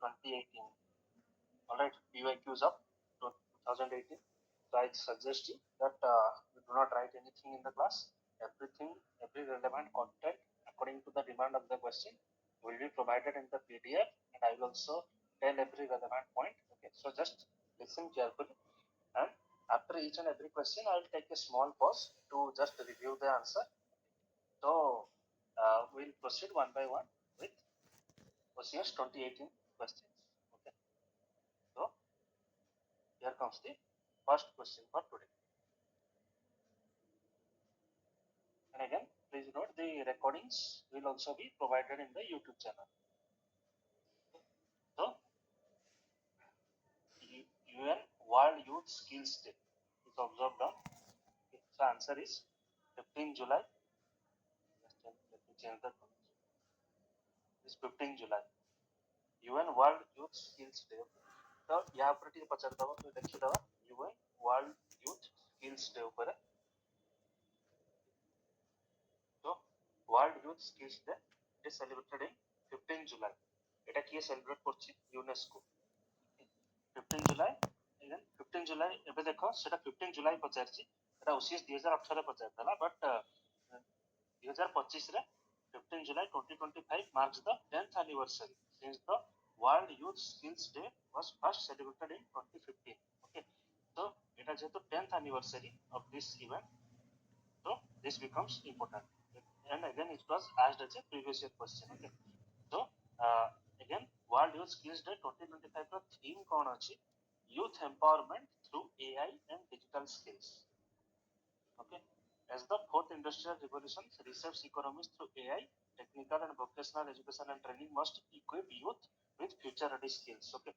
2018. Alright, PYQs of 2018. So I suggest you that you do not write anything in the class. Every relevant content according to the demand of the question will be provided in the PDF, and I will also tell every relevant point. Okay, so just listen carefully, and after each and every question, I will take a small pause to just review the answer. So we'll proceed one by one with OCS 2018 questions. Okay, so here comes the first question for today. And again, please note the recordings will also be provided in the YouTube channel. So, UN World Youth Skills Day is observed on. Okay, so answer is 15 July. Let me change the color. It's 15 July. UN World Youth Skills Day. तो यहाँ पर T पचार दबा तो देखिए दबा UN World Youth Skills Day ऊपर है. So World Youth Skills Day is celebrated in 15 July. এটা কি celebrate করছে UNESCO. 15 July. Again 15 July ଏବେ ଦେଖ ସେଟା 15 July ପଚାରିଛି. ଏଟା OCS 2018 ରେ ପଚାରିଥିଲା, but 2025 ରେ 15 July 2025 marks the 10th anniversary since the World Youth Skills Day was first celebrated in 2015. Okay, so it is the 10th anniversary of this event, so this becomes important. And again, it was asked as a previous year question. Okay, so again, World Youth Skills Day 2025 का theme कौन अछि? Youth empowerment through AI and digital skills. Okay, as the fourth industrial revolution reshapes economies through AI, technical and vocational education and training must equip youth with future ready skills. Okay,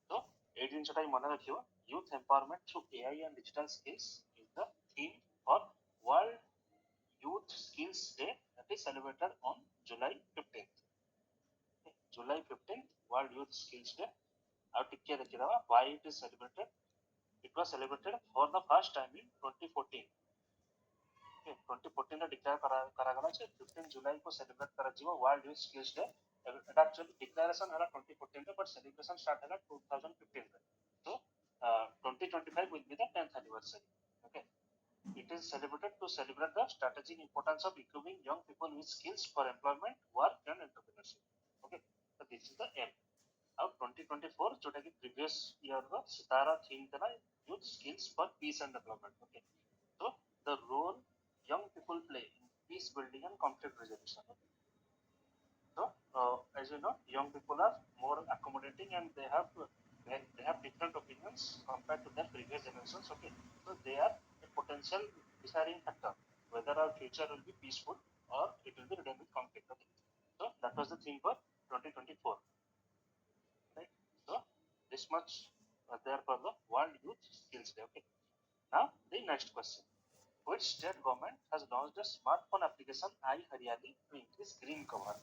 so 18 time mane rakhiyo, youth empowerment through AI and digital skills is the theme for World Youth Skills Day that is celebrated on July 15th. Okay, July 15th World Youth Skills Day. Now tikke dekhidava why it is celebrated. It was celebrated for the first time in 2014. 2014 ରେ declare କରାଗଲା ଯେ 15 जुलाई को celebrate କରାଯିବ world youth skills day. एटा actually declaration हला 2014 रे, but celebration start हला 2015 रे. So 2025 will be the 10th anniversary. Okay, it is celebrated to celebrate the strategic importance of equipping young people with skills for employment, work and entrepreneurship. Okay, so this is the aim. Now 2024 जोटा कि previous year रो सितारा theme था youth skills for peace and development. Okay, so the role young people play in peace building and conflict resolution. Okay. So as you know, young people are more accommodating and they have different opinions compared to their previous generations. Okay, so they are a potential deciding factor whether our future will be peaceful or it will be ridden with conflict. Okay, so that was the theme for 2024. Right, so this much there for the World Youth Skills Day. Okay, now the next question. Which state government has launched a smartphone application iHaryali to increase green cover?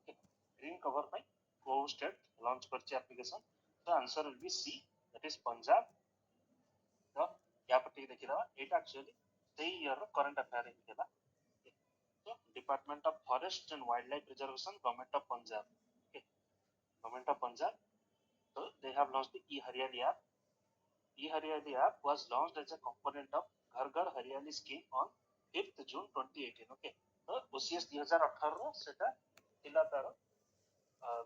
Okay, green cover by who state launch करची application? The answer will be C, that is Punjab. तो यहाँ पर ठीक देखिए ना, it actually सही year current affair है क्या? So Department of Forest and Wildlife Preservation, Government of Punjab. Okay, Government of Punjab. So they have launched the eHaryali app. eHaryali app was launched as a component of घर घर हरियाली scheme on 5th June 2018. Okay, तो OCS 2018 रो सेटा थिला तारो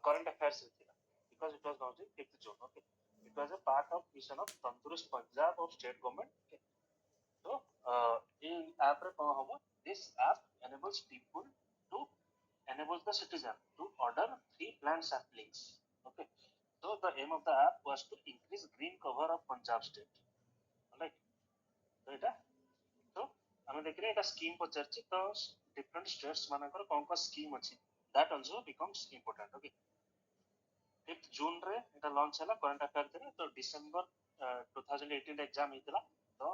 current affairs थिला because it was launched in 5th June. Okay, it was a part of mission of Tandurust Punjab of state government. Okay, so in app रे कौन होगा? This app enables people to enables the citizen to order 3 plant saplings. Okay, so the aim of the app was to increase green cover of Punjab state. Alright, तो एटा तो हमें देख रहे हैं scheme पर चर्चित तो डिफरेंट स्टेट्स मानकर कौन कौन स्कीम अछि that also becomes important. Okay, 5th जून रे एटा लॉन्च हला करंट अफेयर थे तो डिसेंबर 2018 एग्जाम हितला तो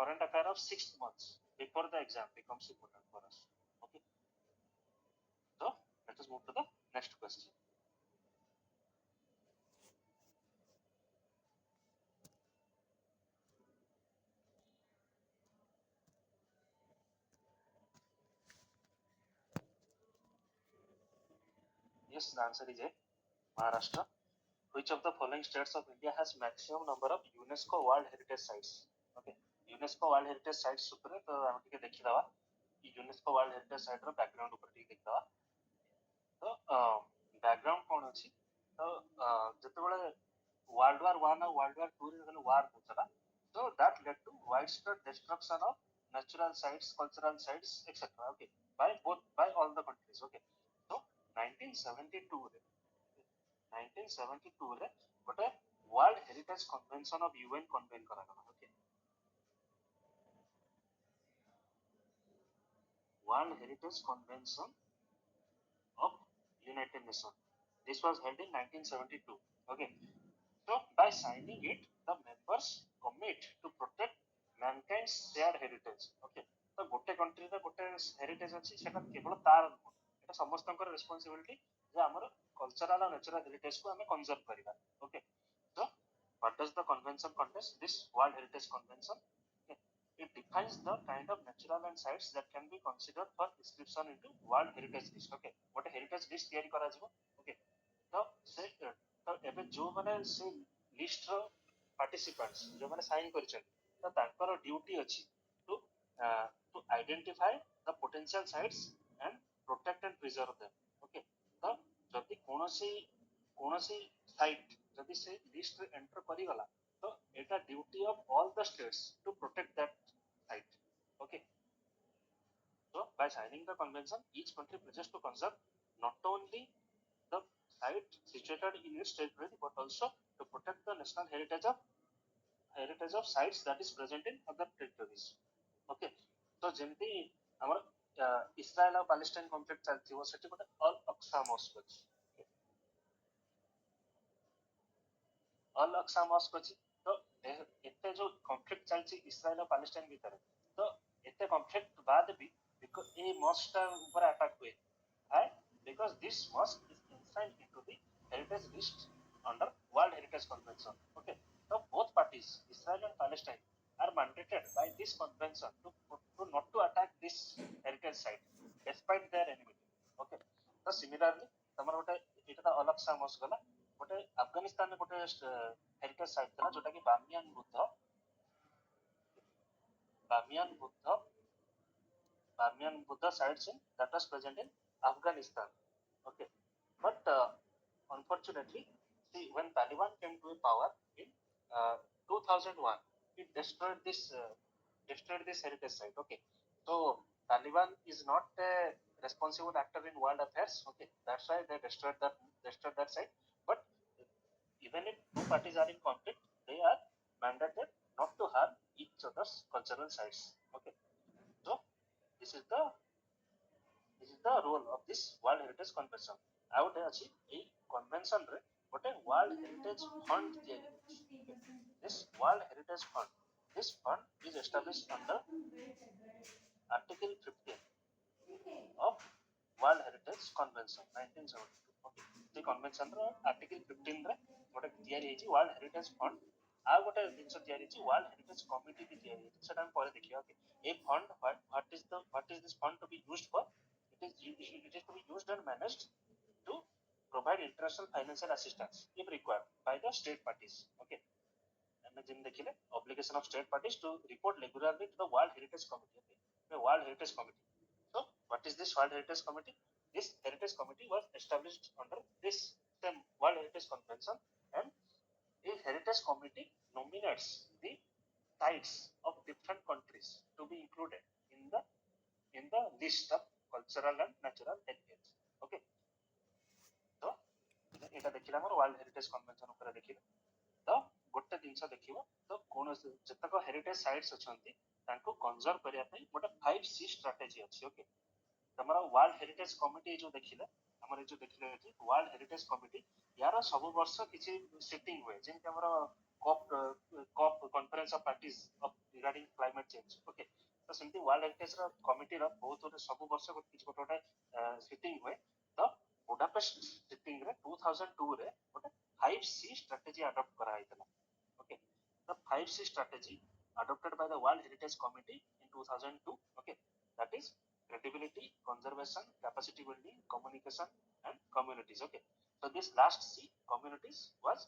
current affair of 6 months before the exam becomes important for us. Okay, so let us move to the next question. Yes, the answer is A. Maharashtra. Which of the following states of India has maximum number of UNESCO World Heritage Sites? Okay, UNESCO World Heritage Sites ଉପରେ ତ ଆମେ ଟିକେ ଦେଖିଦବା କି UNESCO World Heritage Site ର background ଉପରେ ଟିକେ ଦେଖିଦବା। ତ background କଣ ଅଛି? ତ ଯେତେବେଳେ World War I ଆଉ World War II ରେ ଯେତେବେଳେ war ହଉଥିଲା, so that led to widespread destruction of natural sites, cultural sites, etc. Okay, by all the countries. Okay, so 1972 ରେ 1972 ରେ ଗୋଟେ World Heritage Convention of UN convene କରାଗଲା। Okay, World Heritage Convention of United Nations. This was held in 1972. Okay, so by signing it, the members commit to protect mankind's shared heritage. Okay, ତ ଗୋଟେ countryରେ ଗୋଟେ heritage ଅଛି, ସେଟା କେବଳ ତାର ନୁହଁ, ଏଟା ସମସ୍ତଙ୍କର responsibility ଯେ ଆମର cultural and natural heritage କୁ ଆମେ conserve କରିବା। Okay, so what does the convention contains? This World Heritage Convention, okay, it defines the kind of natural and sites that can be considered for inscription into World Heritage List. Okay, ଗୋଟେ heritage list ତିଆରି କରାଯିବ। Okay, ତ ସେ ତ ଏବେ ଯୋଉମାନେ ସେ ଲିଷ୍ଟର ପାର୍ଟିସିପାଣ୍ଟସ୍ ଯୋଉମାନେ ସାଇନ୍ କରିଛନ୍ତି, ତ ତାଙ୍କର ଡ୍ୟୁଟି ଅଛି to to identify the potential sites and protect and preserve them. Okay, ତ ଯଦି କୌଣସି ସାଇଟ୍ ଯଦି ସେ ଲିଷ୍ଟରେ ଏଣ୍ଟର କରିଗଲା, ତ ଏଟା duty of all the states to protect that site. Okay, so by signing the convention, each country pledges to conserve not only the site situated in its territory but also to protect the national heritage of sites that is present in other territories. Okay, so ଯେମିତି ଆମର Israel ଆଉ Palestine conflict ଚାଲିଥିବ, ସେଠି ଗୋଟେ all Aqsa Musk ଅଛି। All Aqsa Musk ଅଛି। ତ ଏତେ ଯୋଉ କନଫ୍ଲିକ୍ଟ ଚାଲିଛି ଇସ୍ରାଏଲ ଆଉ ପାଲେଷ୍ଟାଇନ ଭିତରେ, ତ ଏତେ କନଫ୍ଲିକ୍ଟ ବାଦ ବି ଏଇ ମସ୍କଟା ଉପରେ ଆଟାକ ହୁଏ, and because this mosque is enshrined into the heritage list under World Heritage Convention. Okay, so both parties, Israel and Palestine, are mandated by this convention to not to attack this heritage site despite their enmity. Okay, so similarly तमर गोटे एटा तो अलग सा Musk गला, गोटे अफगानिस्तान में गोटे heritage site था जोटा कि Bamiyan Buddha sites in that was present in Afghanistan. Okay, but unfortunately, see, when Taliban came to power in 2001, it destroyed this heritage site. Okay, so Taliban is not a responsible actor in world affairs. Okay, that's why they destroyed that site. But even if two parties are in conflict, they are mandated not to harm each other's cultural sites. Okay, so this is the role of this World Heritage Convention. ଆଉ ଗୋଟେ ଅଛି ଏଇ convention ରେ ଗୋଟେ World Heritage Fund ତିଆରି ହେଇଛି। This World Heritage Fund, this fund is established under Article 15 of World Heritage Convention 1972. Okay, ସେ convention ର Article 15 ରେ ଗୋଟେ ତିଆରି ହେଇଛି World Heritage Fund। ଆଉ ଗୋଟେ ଜିନିଷ ତିଆରି ହେଇଛି World Heritage Committee ବି ତିଆରି ହେଇଛି, ସେଟା ଆମେ ପରେ ଦେଖିବା। Okay, A fund, what is this fund to be used for? It is to be used and managed to provide international financial assistance if required by the state parties. Okay, and then देखिले obligation of state parties to report regularly to the World Heritage Committee. Okay, the World Heritage Committee. So what is this World Heritage Committee? This Heritage Committee was established under this same World Heritage Convention, and a Heritage Committee nominates the sites of different countries to be included in the list of cultural and natural heritage. Okay, so এটা ଦେଖିଲା ଆମର World Heritage Convention ଉପରେ ଦେଖିଲେ। ତ ଗୋଟେ ଜିନିଷ ଦେଖିବ, ତ କୌଣସି ଯେତେକ ହେରିଟେଜ ସାଇଟ୍ସ ଅଛନ୍ତି ତାଙ୍କୁ କନଜର୍ଭ କରିବା ପାଇଁ ଗୋଟେ 5C ଷ୍ଟ୍ରାଟେଜି ଅଛି। ଓକେ, ତମର ୱାର୍ଲଡ ହେରିଟେଜ କମିଟି ଯୋଉ ଦେଖିଲେ, ଆମର ଯୋଉ ଦେଖିଲେ ଏଠି ୱାର୍ଲଡ ହେରିଟେଜ କମିଟି, ୟାର ସବୁ ବର୍ଷ କିଛି ସିଟିଂ ହୁଏ, ଯେମିତି ଆମର COP conference of parties of regarding climate change. Okay, ତ ସେମିତି ୱାର୍ଲଡ ହେରିଟେଜ ର କମିଟିର ବହୁତ ଗୋଟେ ସବୁ ବର୍ଷ କିଛି ଗୋଟେ ସିଟିଂ ହୁଏ। ତ ବୁଡାପେଷ୍ଟ ସିଟିଂ ରେ 2002 ରେ ଗୋଟେ 5C strategy adopt करा ହେଇଥିଲା। Okay, the 5C strategy adopted by the World Heritage Committee in 2002. Okay, that is credibility, conservation, capacity building, communication and communities. Okay, So this last C, communities, was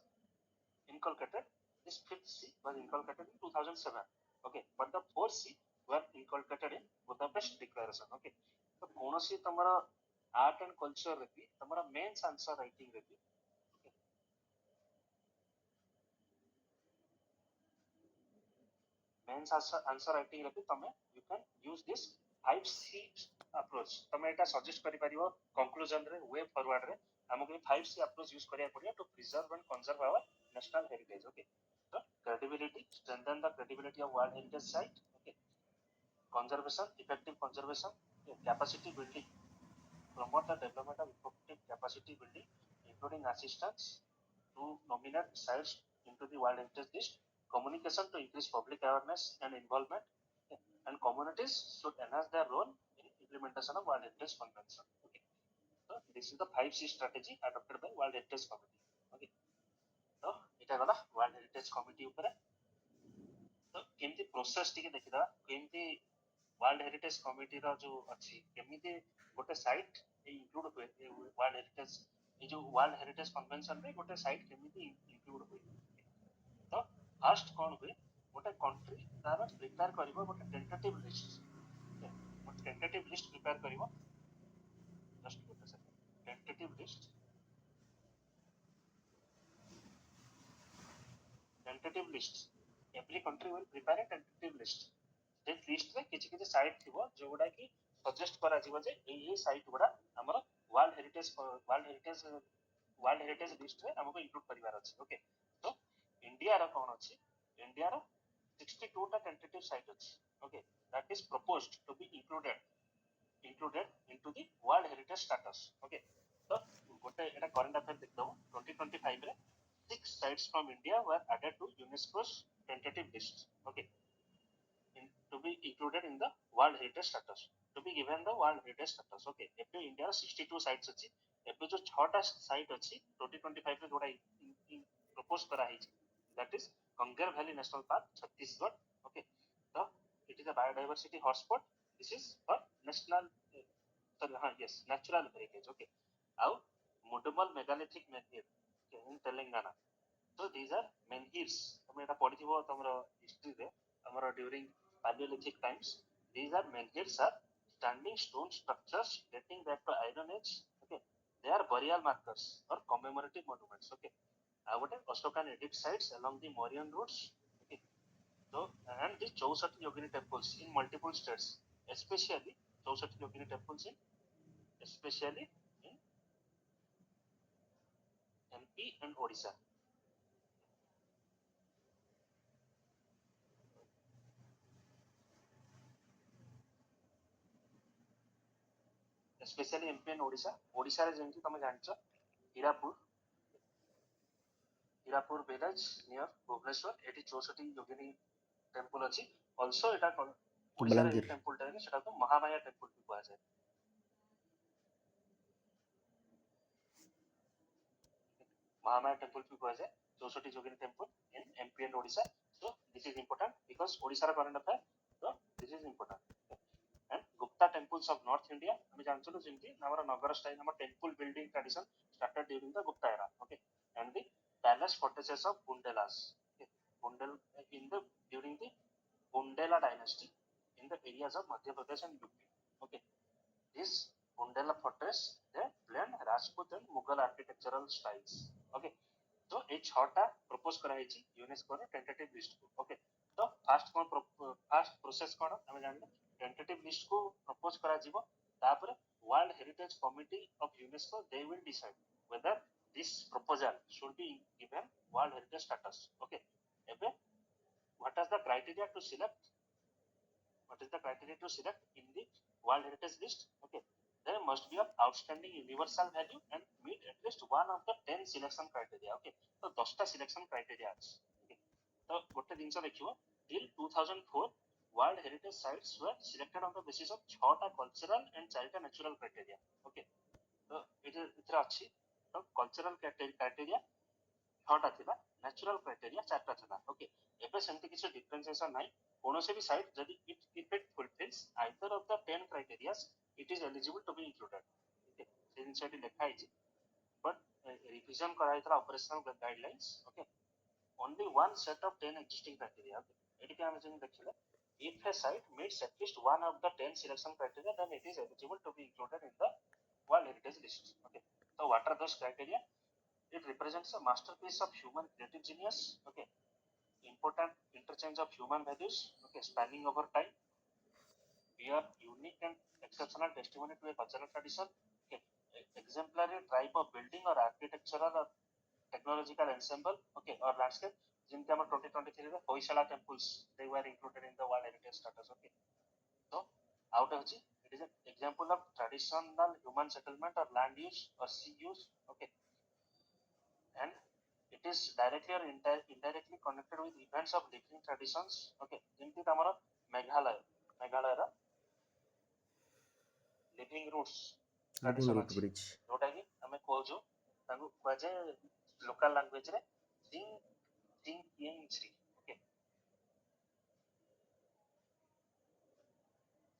inculcated. This fifth C was inculcated in 2007. Okay, but the fourth C were inculcated in Budapest Declaration. Okay, so कौनसी तुम्हारा art and culture रहती, तुम्हारा mains answer writing रहती. Okay, mains answer writing रहती, तमें you can use this 5C approach. तमें इटा suggest करी परियो conclusion रे, way forward रे, हमको 5C approach use करिया पड़िया to preserve and conserve our national heritage. Okay, so credibility, strengthen the credibility of World Heritage Site. Okay, conservation, effective conservation, okay. Capacity building, promote the development of effective capacity building, including assistance to nominate sites into the World Heritage List, communication to increase public awareness and involvement, okay. And communities should enhance their role in implementation of World Heritage Convention. Okay, so this is the 5C strategy adopted by World Heritage Committee. Okay, so it is World Heritage Committee upare. तो केमती process टिके देखिदा, केमती world heritage committee रो जो अछि, केमती गोटे site include हुए world heritage, ये जो वर्ल्ड हेरिटेज कन्वेंशन रे गोटे साइट केमती इंक्लूड हुए. तो फर्स्ट कोन हुए, गोटे कंट्री तार प्रिपेयर करिवो गोटे टेंटेटिव लिस्ट. गोटे टेंटेटिव लिस्ट प्रिपेयर करिवो, जस्ट गोटे second, tentative list, tentative list, every country will prepare a tentative list. That list रे किछि किछि साइट थिबो जोगुडा कि सजेस्ट करा जिवो जे एई साइट गुडा हमर वर्ल्ड हेरिटेज लिस्ट रे हमको इंक्लूड करिवार अछि. ओके, तो इंडिया रा कोन अछि, इंडिया रा 62 टा टेंटेटिव साइट अछि. Okay, that is proposed to be included into the world heritage status. Okay, तो गोटे एटा करंट अफेयर देख दो. 2025 रे 6 sites from India were added to UNESCO's tentative list. Okay, to be included in the World Heritage status, to be given the World Heritage status. Okay, एबे India 62 sites अछि, एबे जो 6 टा साइट अछि 2025 रे जोडा प्रपोज करा हिछि, that is Kangar Valley National Park, Chhattisgarh. Okay, so it is a biodiversity hotspot. This is for national natural heritage. Okay, now Mudumal megalithic menhir, okay, in Telangana. So these are menhirs. तमे एटा पढिथिबो तमरो history रे, हमरो during Paleolithic times. These are menhirs, are standing stone structures dating back to Iron Age. Okay, they are burial markers or commemorative monuments. Okay, what are Ashokan edicts sites along the Mauryan routes. Okay, so and the 64 yogini temples in multiple states, especially 64 yogini temples in especially in MP and Odisha. Especially MP and Odisha. Odisha रे जेंति तमे जानछो Hirapur village near Bhubaneswar, eighty 64 योगिनी temple अछि. Also एटा ओडिसा रे temple टा रे सेटा तो Mahamaya temple भी कुआ जाय. महामाया टेंपल भी कुआ जाय 64 योगिनी temple in MP and Odisha. So this is important because Odisha रा current affair, so this is important. And Gupta temples of North India, हम जानछो जेंति हमर नगर स्टाइल हमर temple building tradition started during the Gupta era. Okay, and the palace fortresses of Bundelas. Okay, during the Bundela dynasty in the areas of Madhya Pradesh and UP. Okay, this Bundela fortress they blend Rajput and Mughal architectural styles. Okay, so ए 6 टा propose करा हिची UNESCO रे tentative list को. Okay, तो first process कोन हम जानले, tentative list को propose करा जीवो, तापर world heritage committee of UNESCO they will decide whether this proposal should be given world heritage status. Okay, एबे what is the criteria to select in the world heritage list. Okay, there must be of outstanding universal value and meet at least one of the 10 selection criteria. Okay, तो 10 टा selection criteria अछि. Okay, तो गोटे जिंस देखियो, till 2004 world heritage sites were selected on the basis of 6 टा cultural and 4 टा natural criteria. Okay, तो इतरा अछि, तो cultural criteria 6 टा थिला, natural criteria 4 टा थिला. ओके, एबे सेमति किछ डिफरेंशिएशन नाही. कोनोसे भी साइट जदि if it fulfills either of the 10 criteria, it is eligible to be included. Okay, से जिंसटी लिखा हिची, but revision कराइतला operational guidelines. Okay, only one set of 10 existing criteria. Okay, eighty हम जन देखिले if a site meets at least one of the 10 selection criteria, then it is eligible to be included in the World Heritage List. Okay, so what are those criteria? It represents a masterpiece of human creative genius. Okay, important interchange of human values. Okay, spanning over time. We are unique and exceptional testimony to a cultural tradition. Okay, exemplary type of building or architectural or technological ensemble. Okay, or landscape. जिनके हम 2023 में Hoysala temples they were included in the World Heritage status. Okay, so out of it is an example of traditional human settlement or land use or sea use. Okay, and it is directly or indirectly connected with events of living traditions. Okay, जिनकी हमारा Meghalaya living roots tradition ଅଛି जोटा कि हमें कहूଛୁ ତାଙ୍କୁ କୁହାଯାଏ local language ରେ Singkiengzri. Okay,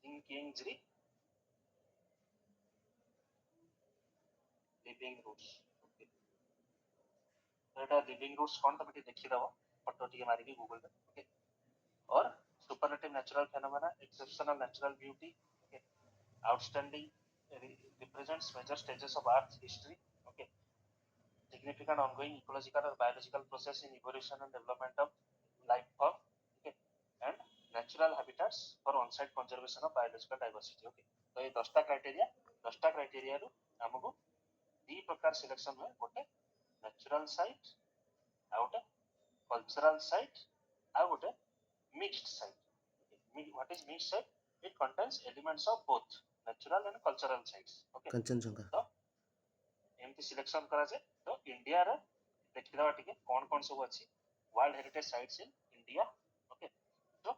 Singkiengzri living roots. Okay, ଏଟା living roots कौन तब देखी दबो फोटो टिके मारी के गूगल पे. Okay, और superlative natural phenomena, exceptional natural beauty. Okay, outstanding represents major stages of Earth history. Okay, significant ongoing ecological or biological process in evolution and development of life form. Okay, and natural habitats for on-site conservation of biological diversity. Okay, तो ये 10टा criteria रू हमको दी प्रकार selection में गोटे natural site आ गोटे cultural site आ गोटे mixed site. What is mixed site? It contains elements of both natural and cultural sites. Okay, Kanchenjunga तो एमती सिलेक्शन करा जाए. तो इंडिया रे देखिदवा टिके कोन सब अछि world heritage sites in India. Okay, तो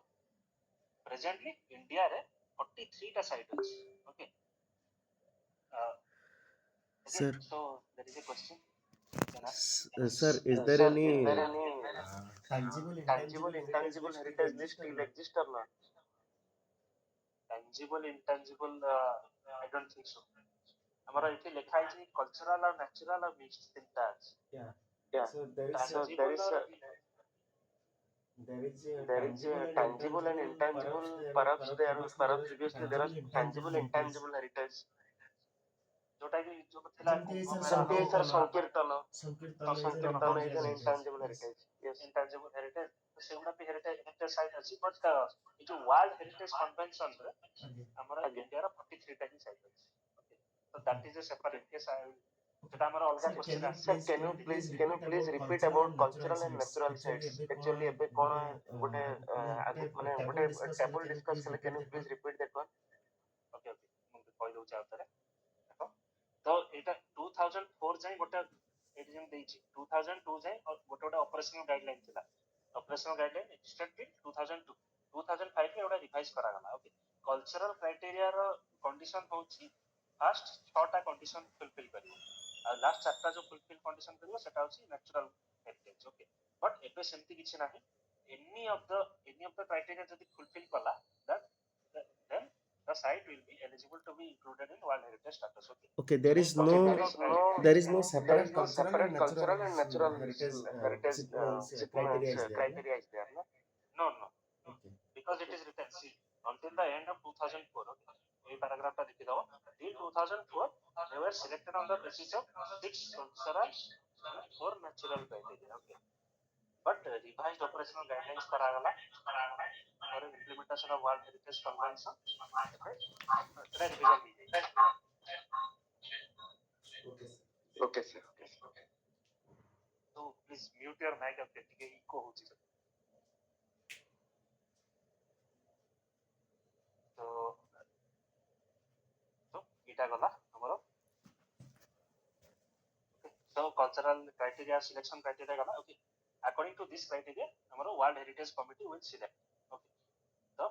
प्रेजेंटली इंडिया रे 43 टा साइट अछि. Okay, Sir, so there is a question. sir, is there any tangible intangible heritage list still exist or not? Tangible intangible I don't think so. हमारा इथे लिखा है कि cultural और नेचुरल और मिक्स्ड तीनटा अछि. Yeah, so there is so there is a tangible and intangible. Perhaps previously there was tangible intangible heritage. जोटा कि जो थिला ଯେମିତି सर संकीर्तन संकीर्तन is an intangible heritage. Yes, intangible heritage. तो सेगुडा भी heritage site अछि, but ये जो world heritage convention रे हमरा इंडिया रा 43 टा ही site अछि. So that is a separate case. सेटा हमरा अलगा क्वेश्चन अछि. Sir, can you please repeat about cultural and natural sites? Actually एबे कोन गोटे माने गोटे टेबल डिस्कस कले. Can you please repeat that one? Okay, मैं कहि दउ छै आतरे. तो एटा 2004 जाय गोटे एटी जन देछि 2002 जाय और गोटे ऑपरेशनल गाइडलाइन थिला. Operational guideline existed till 2002. 2005 रे ओडा रिवाइज करा गला. ओके, कल्चरल क्राइटेरिया रो कंडीशन होछि फर्स्ट 6टा कंडीशन फुलफिल करियो और लास्ट 4टा जो फुलफिल कंडीशन करियो सेटा होछि नेचुरल हेरिटेज. ओके, बट एबे सेमति किछि नाही. एनी ऑफ द क्राइटेरिया जदि फुलफिल कला that then the site will be eligible to be included in World Heritage status. okay, there is no separate cultural and natural heritage criteria is there. No, okay, because it is written. See, until the end of 2004. Okay, ये paragraph टा लिखि दो. In 2004 they were selected on the basis of 6 cultural and 4 natural criteria. Okay, but revised operational guidelines करा गला for implementation of World Heritage Convention. Okay, revision okay sir. Okay, sir. So please mute your mic. अब ଟିକେ echo होछि. तो इटा गला हमरो. Okay, so cultural criteria selection criteria gala. Okay, according to this criteria हमरो World Heritage Committee will select. Okay, so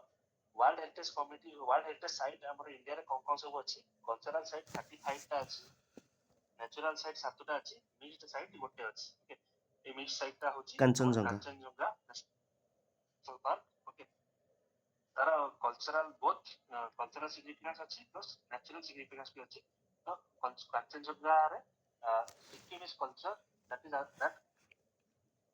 World Heritage site हमरो India रे कोन सब अछि. Cultural site 35 टा अछि, natural site 7 टा अछि, mixed site गोटे अछि. Okay, ए mixed site टा होछि कंचनजंगा नेशनल पार्क. Okay, तार कल्चरल बोथ कल्चरल सिग्निफिकेंस अछि प्लस नेचुरल सिग्निफिकेंस भी अछि. तो कंचनजंगा रे Sikkim is culture that is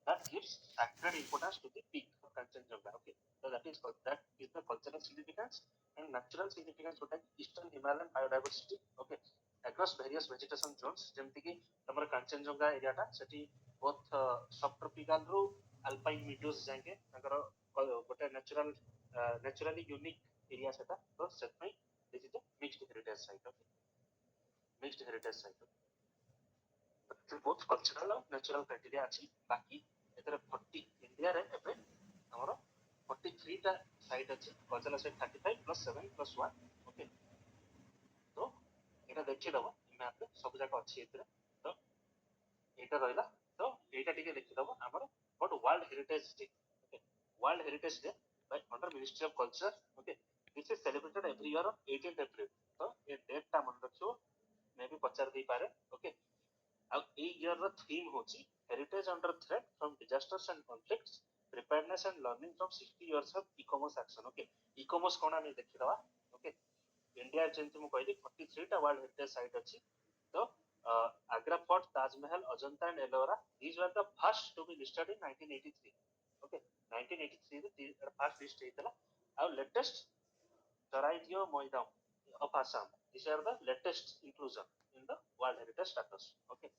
that gives sacred importance to the peak of Kanchenjunga. Okay, so that is the cultural significance and natural significance of eastern Himalayan biodiversity. Okay, across various vegetation zones, ଯେମିତି କି ତମର କାଞ୍ଚନଜଙ୍ଗା ଏରିଆଟା ସେଠି both subtropical ରୁ alpine meadows ଯାଏଁ ତାଙ୍କର ଗୋଟେ naturally unique area ସେଟା, ତ ସେଥିପାଇଁ this is a mixed heritage site. Okay, mixed heritage site. both cultural and natural criteria ଅଛି ବାକି ଏଥିରେ 40 ଇଣ୍ଡିଆରେ ଏବେ ଆମର 43 ଟା ସାଇଟ୍ ଅଛି, cultural site 35 plus 7 plus 1. Okay, ତ ଏଟା ଦେଖିଦବ ମ୍ୟାପରେ ସବୁ ଯାକ ଅଛି ଏଥିରେ, ତ ଏଇଟା ରହିଲା, ତ ଏଇଟା ଟିକେ ଦେଖିଦବ ଆମର what world heritage day. Okay, world heritage day by under ministry of culture. Okay, this is celebrated every year on 18th April. ତ ଏ ଡେଟ୍ ଟା ମନେ ରଖିବ, ମେ ବି ପଚାରି ଦେଇ ପାରେ. ଓକେ, ଆଉ ଏଇ ଇୟର ର ଥୀମ ହେଉଛି heritage under threat from disasters and conflicts, preparedness and learning from 60 years of e-commerce action. Okay, e-commerce କ'ଣ ଆମେ ଦେଖିଦେବା. ଓକେ, ଇଣ୍ଡିଆ ଯେମିତି ମୁଁ କହିଲି 43 ଟା ୱାର୍ଲଡ ହେରିଟେଜ ସାଇଟ୍ ଅଛି. ତ Agra fort, Taj Mahal, Ajanta and Ellora, these were the first to be listed in 1983. Okay, 1983 ରେ ଫାର୍ଷ୍ଟ ଲିଷ୍ଟ ହେଇଥିଲା. ଆଉ latest ଚରାଇଦିଓ ମୈଦାମ of Assam, these are the latest inclusion in the world heritage status. Okay,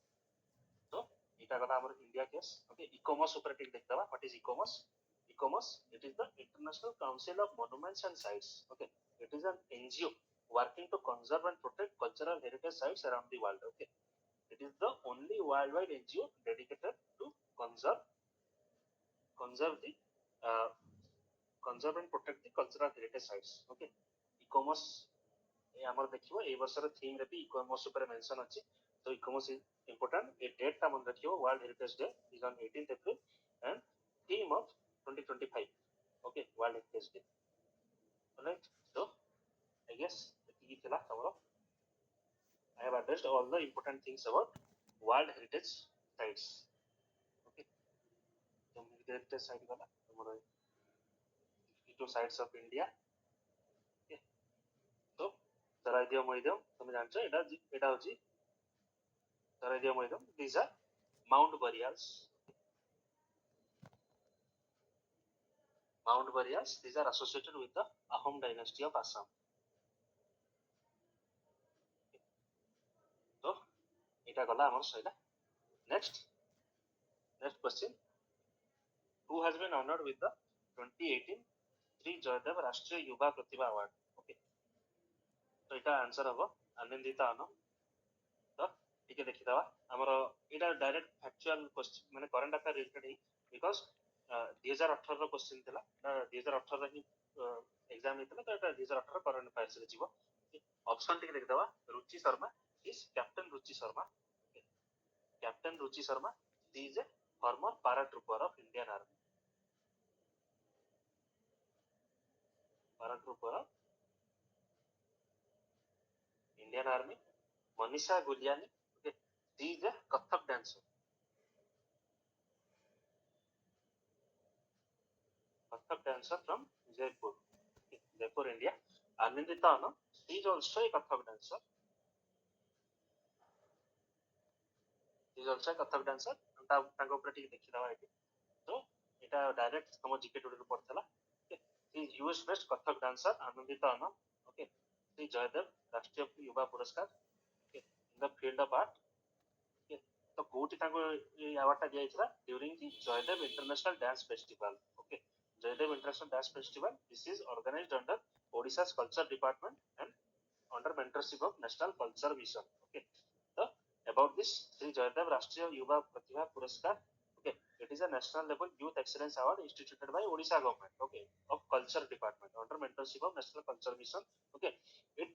so এটা গলা আমার India case. ওকে, e-commerce উপরে ঠিক দেখতে পাবা. what is e-commerce? E-commerce, it is the International Council of Monuments and Sites. Okay, it is an NGO working to conserve and protect cultural heritage sites around the world. Okay, it is the only worldwide NGO dedicated to conserve the conserve and protect the cultural heritage sites. Okay, e-commerce ଆମର ଦେଖିବ ଏଇ ବର୍ଷର ଥୀମ ରେ ବି e commerce ଉପରେ mention ଅଛି. ତ ecommerce is important. A date ଟା ମନେ ରଖିବ, world heritage day is on 18th April and theme of 2025. Okay, world heritage day. Right, so I guess ଏତିକି ଥିଲା ତମର. I have addressed all the important things about world heritage sites. Okay, so heritage site gala ତମର 62 sites of India. Okay, so চরাইদিও Maidam তুমি জানছো, এটা হচ্ছে Charaideo Moidam. This are mount burials. Mount Burials, these are associated with the Ahom dynasty of Assam. So এটা গলা আমার সইলা. Next question, who has been honored with the 2018 Sri Joydev Rashtriya Yuva Pratibha Award? Okay, তো এটা answer হবো আনন্দিতা আনো. তো ଟିକେ ଦେଖିଦେବା ଆମର ଏଇଟା ଡାଇରେକ୍ଟ ଫ୍ୟାକ୍ଚୁଆଲ କ୍ୱେଶ୍ଚିନ୍, ମାନେ କରେଣ୍ଟ ଆଫେୟାର ରିଲେଟେଡ ହିଁ, ବିକଜ 2018 ର କ୍ୱେଶ୍ଚିନ୍ ଥିଲା, 2018 ରେ ହିଁ ଏକ୍ସାମ ହେଇଥିଲା, ତ ଏଟା 2018 କରେଣ୍ଟ ଆଫେୟାର୍ସ ରେ ଯିବ. ଅପସନ ଟିକେ ଦେଖିଦେବା. Ruchi Sharma is captain Ruchi Sharma. Captain Ruchi Sharma is a former paratrooper of Indian army. Paratrooper Indian Army. Manisha Guliani, okay, she is a Kathak dancer. Kathak dancer from Jaipur, okay, Jaipur, India. Anindita Anand, she is also a Kathak dancer. She is also a Kathak dancer. ତାଙ୍କ ଉପରେ ଟିକେ ଦେଖିଦେବା ଏଠି. ତ ଏଟା direct ତମ GK today ରୁ ପଡିଥିଲା. she is US based Kathak dancer Anindita Anand. Okay, Sri Joydev Rashtriya Yuva Puraskar, okay, in the field of art. Okay, तो कोटी ताको ये अवार्ड टा दिया during the Joydev International Dance Festival. Okay, Joydev International Dance Festival, this is organized under Odisha's Culture Department and under mentorship of National Culture Mission. Okay, so about this Sri Joydev Rashtriya Yuva Pratibha Puraskar, okay, it is a national level youth excellence award instituted by Odisha government, okay, of Culture Department under mentorship of National Culture Mission. Okay, it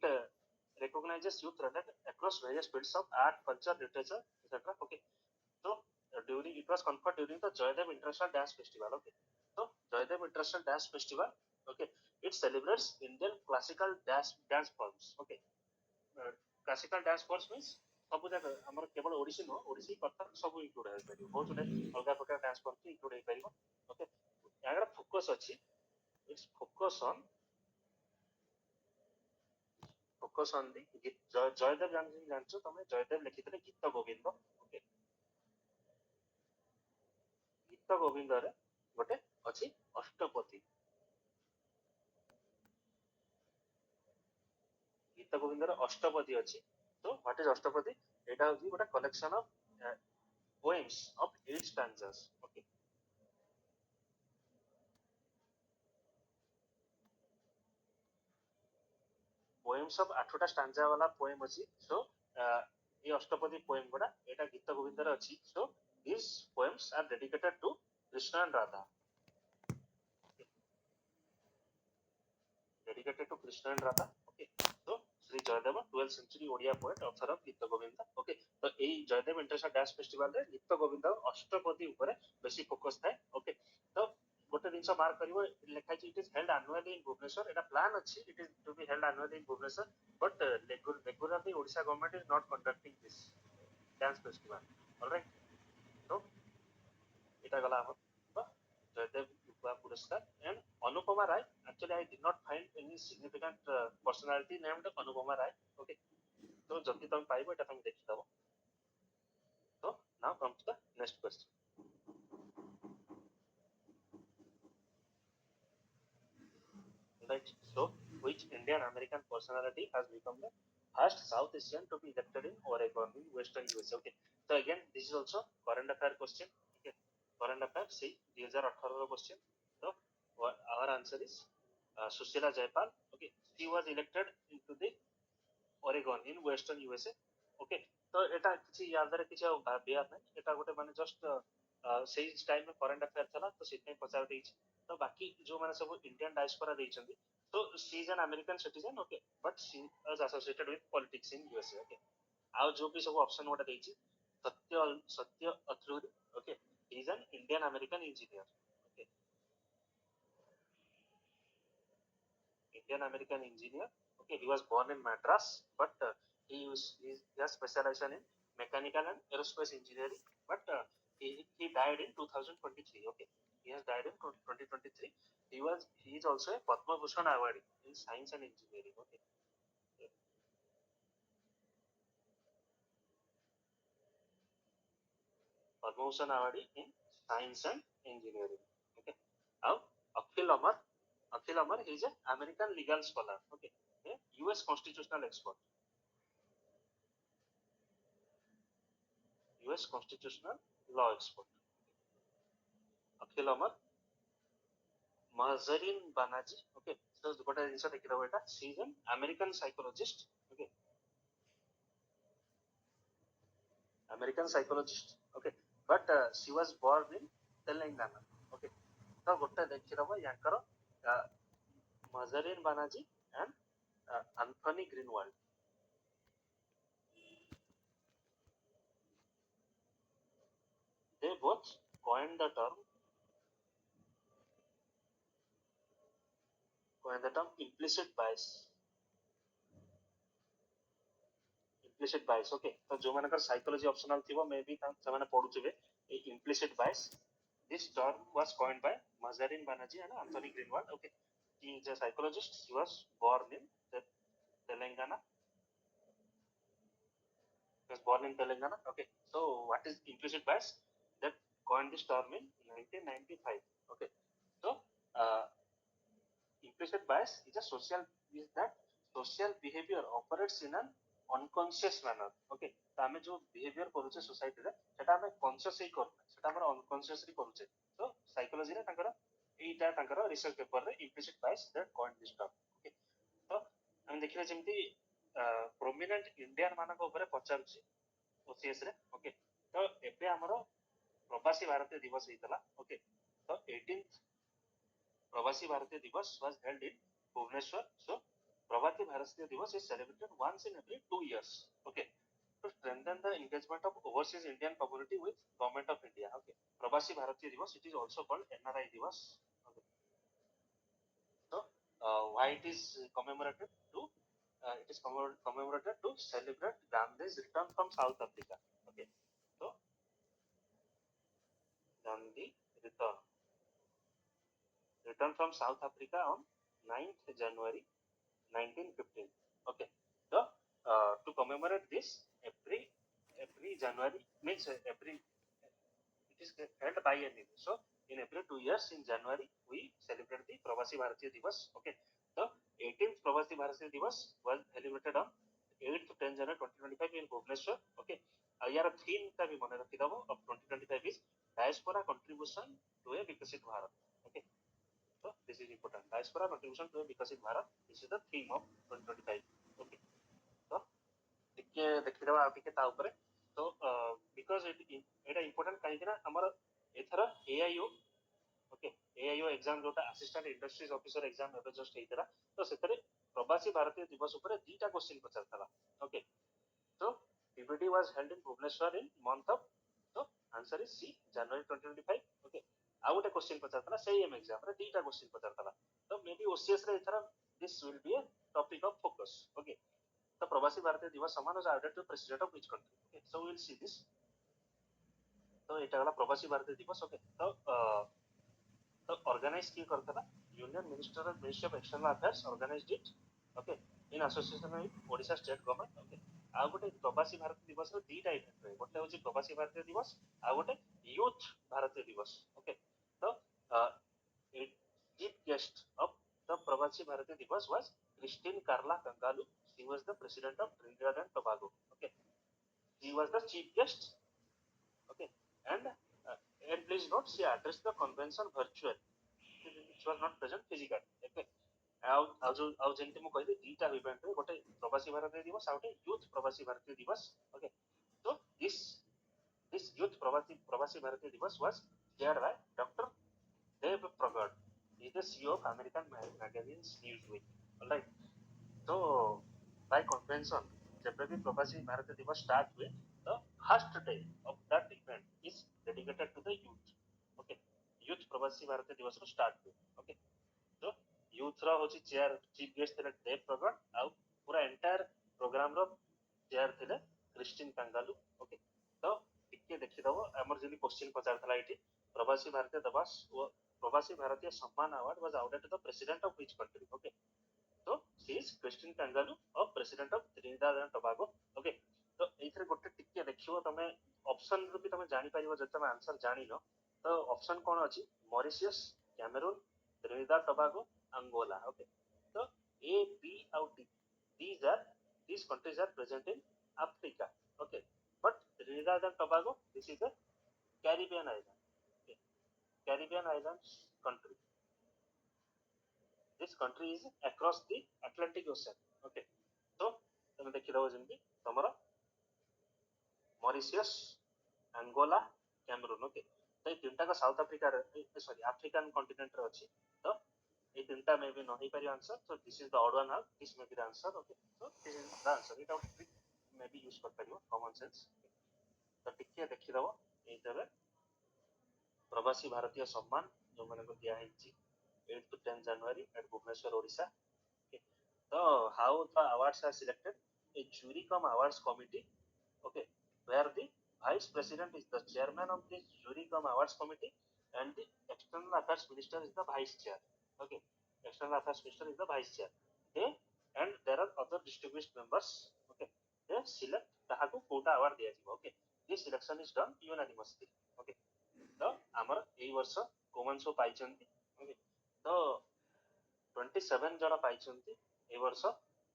recognizes youth talent across various fields of art, culture, literature, etc. Okay, so during it was conferred during the Joydev International Dance Festival. Okay, so Joydev International Dance Festival, okay, it celebrates Indian classical dance forms. Okay, classical dance forms means ସବୁ ଯାକ ଆମର କେବଳ ଓଡ଼ିଶୀ ନୁହଁ, ଓଡ଼ିଶୀ କଥକ ସବୁ include ହେଇପାରିବ, ବହୁତ ଗୁଡେ ଅଲଗା ପ୍ରକାର ଡାନ୍ସ ଫର୍ମ ଇନକ୍ଲୁଡ ହେଇପାରିବ. ଓକେ, ଏହାର ଫୋକସ ଅଛି, it's focus on focus on the Joydev जानছো तमे Joydev लिखितले गीत गोविंद ओके गीत गोविंद रे गोटे अछि अष्टपदी गीत गोविंद रे अष्टपदी अछि तो व्हाट इज अष्टपदी एटा होची गोटे collection of poems of 8 stanzas okay poems of 8टा स्टांजा वाला पोएम अछि सो ये अष्टपदी पोएम गुडा एटा गीत गोविंद रे अछि सो these poems are dedicated to Krishna and Radha dedicated to Krishna and Radha okay so Sri Joydev 12th century Odia poet author of गीत Govind okay तो एई Jaydev international dance festival रे गीत गोविंद अष्टपदी ऊपर बेसी फोकस थाए ओके तो गोटे जिनस मार्क करिवो लेखा it is held annually in Bhubaneswar एटा प्लान अछि it is to be held annually in Bhubaneswar but regularly Odisha government is not conducting this dance festival alright तो एटा गला हम Jaydev Yuva Puraskar and Anupama Rai actually I did not find any significant personality named Anupama Rai okay तो जल्दी तुम पाइबो एटा तुम देखि दबो so now come to the next question right so which Indian American personality has become the first South Asian to be elected in Oregon in western USA okay so again this is also current affair question okay current affair see 2018 row question so our answer is Sushila Jaipal okay she was elected into the Oregon in western USA okay तो एटा किछि याद रे किछि बिहार नै एटा गोटे माने just सेही time में करंट अफेयर थला तो सेते पचार देछि तो बाकी जो माने सब इंडियन डायस्पोरा देछंती तो she is an American citizen okay but she is associated with politics in USA okay आ जो भी सब ऑप्शन गोटे देछि सत्य सत्य अथ्रुरी okay he is an Indian American engineer okay Indian American engineer. Okay, he was born in Madras, but he has specialization in mechanical and aerospace engineering. But he died in 2023. Okay, he has died in 2023. He is also a Padma Bhushan awardee in science and engineering. Okay, Padma Bhushan awardee in science and engineering. Okay, now Akhil Amar. Akhil Amar is an American legal scholar. Okay, a US constitutional expert. US constitutional law expert. Akhil Amar, Mazarin Banerjee. Okay, so गोटे जिनस देखि दबो एटा she is an American psychologist. Okay, American psychologist. Okay, but she was born in Telangana. Okay, तो गोटे देखि दबो याकर Mazarin Banerjee and Anthony Greenwald. They both coined the term implicit bias. Implicit bias okay तो जो मानकर psychology optional थिबो may be से माने पढुथिबे ए implicit bias this term was coined by Mazarin Banerjee and Anthony Greenwald okay he is a psychologist he was born in Telangana okay so what is implicit bias that coined this term in 1995 okay so uh, implicit bias is that social behavior operates in an unconscious manner okay तो आमे जो behaviour करूचे society रे सेटा आमे conscious ही करू सेटा हमर अनकॉन्शियसली करूचे तो साइकोलॉजी रे तांकर एटा तांकर रिसर्च पेपर रे implicit bias that coined this term okay तो हम देखिले जेमती प्रोमिनेंट इंडियन मानक ऊपर पचारुचे OCS रे ओके तो एबे हमरो प्रवासी भारतीय दिवस हेतला ओके तो 18th प्रवासी भारतीय दिवस was held in Bhubaneswar. So, प्रवासी भारतीय दिवस is celebrated once in every 2 years. Okay. To strengthen the engagement of overseas Indian community with government of India. Okay. प्रवासी भारतीय दिवस it is also called NRI दिवस. Okay. So, why it is commemorated to it is commemorated to celebrate Gandhi's return from South Africa. Okay. So, Gandhi returned from South Africa on 9th January 1915 okay to commemorate this, every January means every it is held biennially. So in every 2 years in January we celebrate the Pravasi Bharatiya Divas. Okay, the 18th Pravasi Bharatiya Divas was celebrated on 8th to 10th January 2025 in Bhubaneswar. Okay, यार theme टा भी मने रखी दबो of 2025 is diaspora contribution to a Vikasit Bharat. Okay, so this is important. Diaspora contribution to a Vikasit Bharat. This is the theme of 2025. Okay, so ଟିକେ ଦେଖିଦେବା ଆଉ ଟିକେ ତା ଉପରେ ତ ବିକଜ ଏଇଟା ଇମ୍ପୋର୍ଟାଣ୍ଟ କାହିଁକି ନା ଆମର ଏଥର AIO ଓକେ AIO ଏକ୍ସାମ ଯୋଉଟା ଆସିଷ୍ଟାଣ୍ଟ ଇଣ୍ଡଷ୍ଟ୍ରିଜ୍ ଅଫିସର ଏକ୍ସାମ ଏବେ ଜଷ୍ଟ ହେଇଥିଲା ତ ସେଥିରେ ପ୍ରବାସୀ ଭାରତୀୟ ଦିବସ ଉପରେ ଦିଟା କ୍ୱେଶ୍ଚିନ୍ ପଚାରିଥିଲା ଓକେ ତ PBD was held in Bhubaneswar in month of so answer is C January 2025 okay ଆଉ ଗୋଟେ କ୍ୱେଶ୍ଚିନ୍ ପଚାରିଥିଲା ସେଇ ଏମ୍ ଏକ୍ସାମ ରେ ଦିଟା କ୍ୱେଶ୍ଚିନ୍ ପଚାରିଥିଲା ତ ମେ ବି OCS ରେ ଏଥର this will be a topic of focus okay the Pravasi Bharatiya Divas Samman was awarded to President of which country? Okay, so we'll see this. तो এটা হলো প্রবাসী ভারতীয় দিবস ওকে তো organize কি করতলা Union Ministry of External Affairs organized it okay in association with Odisha state government okay ଆଉ ଗୋଟେ ପ୍ରବାସୀ ଭାରତୀୟ ଦିବସର ଦିଟା ଇଭେଣ୍ଟ ରହେ ଗୋଟେ ହେଉଛି ପ୍ରବାସୀ ଭାରତୀୟ ଦିବସ ଆଉ ଗୋଟେ ୟୁଥ୍ ଭାରତୀୟ ଦିବସ ଓକେ ତ chief guest of the Pravasi Bharatiya Divas was Christine Carla Kangalu. She was the president of Trinidad and Tobago. Okay, she was the chief guest. Okay, and please note she addressed the convention virtually. She was not present physically. Okay, ଆଉ ଯେମିତି ମୁଁ କହିଲି ଦିଟା event ରେ ଗୋଟେ ପ୍ରବାସୀ ଭାରତୀୟ ଦିବସ ଆଉ ଗୋଟେ ୟୁଥ୍ ପ୍ରବାସୀ ଭାରତୀୟ ଦିବସ. Okay, so this youth ପ୍ରବାସୀ ଭାରତୀୟ ଦିବସ was chaired by Dr. Dev Pragad. He is the CEO of American magazine Newsweek. Alright. So by convention, जब भी प्रवासी भारतीय दिवस start हुए, the first day of that event is dedicated to the youth. Okay, youth प्रवासी भारतीय दिवस को start हुए. Okay, so youth रा होची chair chief guest थे देव प्रगट, आउ पूरा entire program रो chair थे क्रिस्टीन कंगालू. Okay, तो ଟିକେ ଦେଖିଦବ ଆମର ଯେମିତି क्वेश्चन ପଚାରିଥିଲା ଏଠି प्रवासी भारतीय दिवस ଓ प्रवासी भारतीय सम्मान award was awarded to the president of which country? Okay, so she is Christine Kangalu of president of Trinidad and Tobago. Okay, तो एइथरे गोटे टिके देखियो तमे ऑप्शन रो भी तमे जानि परिबो जे तमे आंसर जानिनो तो ऑप्शन कोन अछि Mauritius Cameroon Trinidad Tobago Angola. Okay, so A B out D these countries are present in Africa. Okay, but Trinidad and Tobago this is a Caribbean island. Okay, Caribbean islands country. This country is across the Atlantic Ocean. Okay, so तमे देखि दबो जेंति तमरो Mauritius Angola Cameroon. Okay, तो ये तीनटा का south Africa sorry African continent रे अछि तो ये तीनटा मे भी नहि पारि answer so this is the odd one out this may be the answer. Okay, so this is the answer it out may be use कर परियो कॉमन सेंस. तो टिके देखि दबो एतरे प्रवासी भारतीय सम्मान जो माने को दिया हैछि 8 to 10 January at Bhubaneswar, Odisha. Okay. So how the awards are selected? A jury cum awards committee. Okay, where the vice president is the chairman of this jury cum awards committee, and the external affairs minister is the vice chair. Okay, external affairs minister is the vice chair. Okay, and there are other distinguished members. Okay, they select kahaku kota award diya jibo. Okay, this selection is done unanimously. Okay, तो आमर एई वर्ष common सो पाइछन्ती. Okay, तो 27 जण पाइछन्ती एई वर्ष.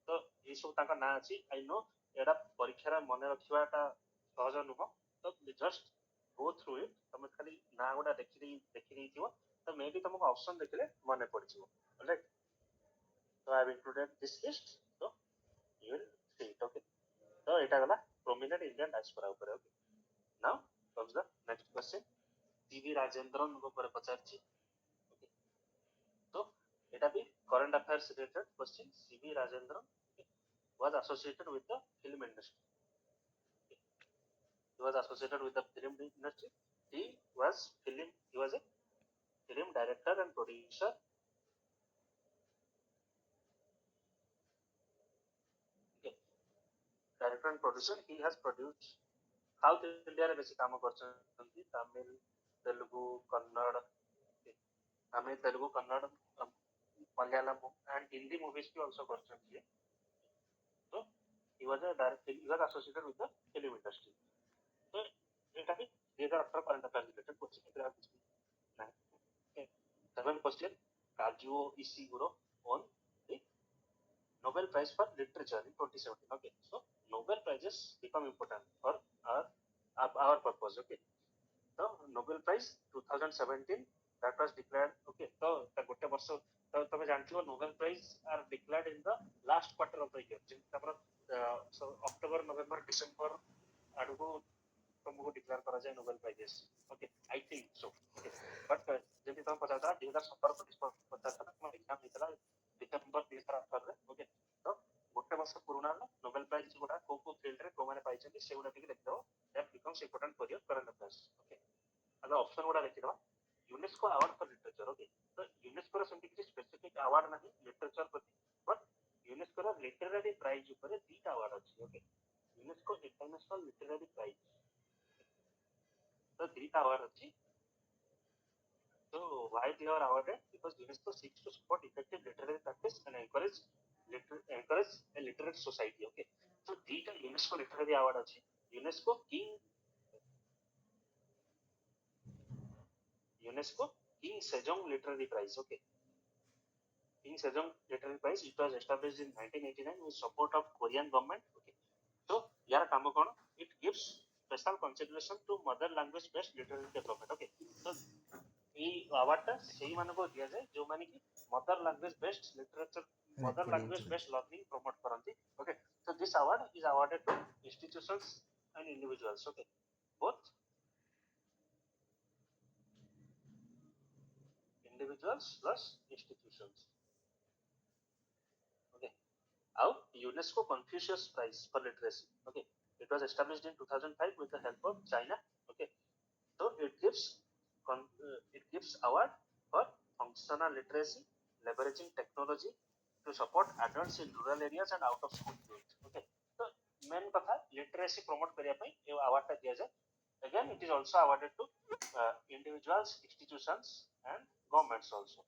तो ए सब ताका ना अछि आई नो एडा परीक्षा रे मने रखिबाटा सहज नुह तो जस्ट गो थ्रू इट तमे खाली ना गोडा देखि थिबो तो मे बी तुमको ऑप्शन देखले मने पड़िछिबो. ऑलराइट, तो I have included this list तो you will see it. Okay, तो एटा गला प्रोमिनेंट इंडियन डायस्पोरा ऊपर. Okay, now comes the next question. CV Rajendran को ऊपर पचारछि. ओके, तो एटा भी current affairs related question. CV Rajendran was associated with the film industry. Okay. He was associated with the film industry. He was a film director and producer. Okay. Director and producer. He has produced South India रे बेसी काम करछन्ती Tamil Telugu Kannada. Tamil Telugu Kannada Malayalam and Hindi movies भी also करछन्ती. तो he was associated with the film industry. So it is these are after current affairs related questions. Okay. Seventh question: Kazuo Ishiguro won the Nobel Prize for Literature in 2017. Okay, so Nobel Prizes become important for our purpose. Okay, so Nobel Prize 2017 that was declared. Okay, so गोटे वर्ष तो तमे जानथिबो Nobel Prize are declared in the last quarter of the year. Zeme so October, November, December आडको तुमको declare करा जाए Nobel Prizes. Okay, I think so. Okay, but Zeme तम पता था 2017 को पता था ना एग्जाम निकला December 2018 रे. Okay, तो गोटे वर्ष पुराना Nobel Prize गुडा को फील्ड रे को माने पाइछथि से गुडा टिके देखो that becomes important for your current affairs. Okay, अब ऑप्शन गुडा देखिदवा. UNESCO award for literature. Okay, तो यूनेस्को रो सेमति किछि स्पेसिफिक अवार्ड नाही लिटरेचर प्रति, बट यूनेस्को रो लिटरेरी प्राइज ऊपर दीटा अवार्ड अछि. Okay, UNESCO international literary prize तो दीटा अवार्ड अछि. So why they are awarded? Because UNESCO seeks to support effective literary practice and encourage a literate society. Okay, so dita UNESCO literary award अछि. UNESCO King Sejong Literary Prize. Okay, King Sejong Literary Prize, it was established in 1989 with support of Korean government. Okay, so यार काम कोन? It gives special consideration to mother language based literary development. Okay, so এই अवार्डটা সেই মানকো দিয়া যায় जो माने कि mother language based literature mother language based learning promote करंती. Okay, so this award is awarded to institutions and individuals. Okay, both individuals plus institutions. Okay, now UNESCO Confucius Prize for Literacy. Okay, it was established in 2005 with the help of China. Okay, so it gives award for functional literacy, leveraging technology to support adults in rural areas and out of school youth. Okay, so main katha literacy promote kariya pai e award ta diya jay. Again, it is also awarded to individuals, institutions and governments also.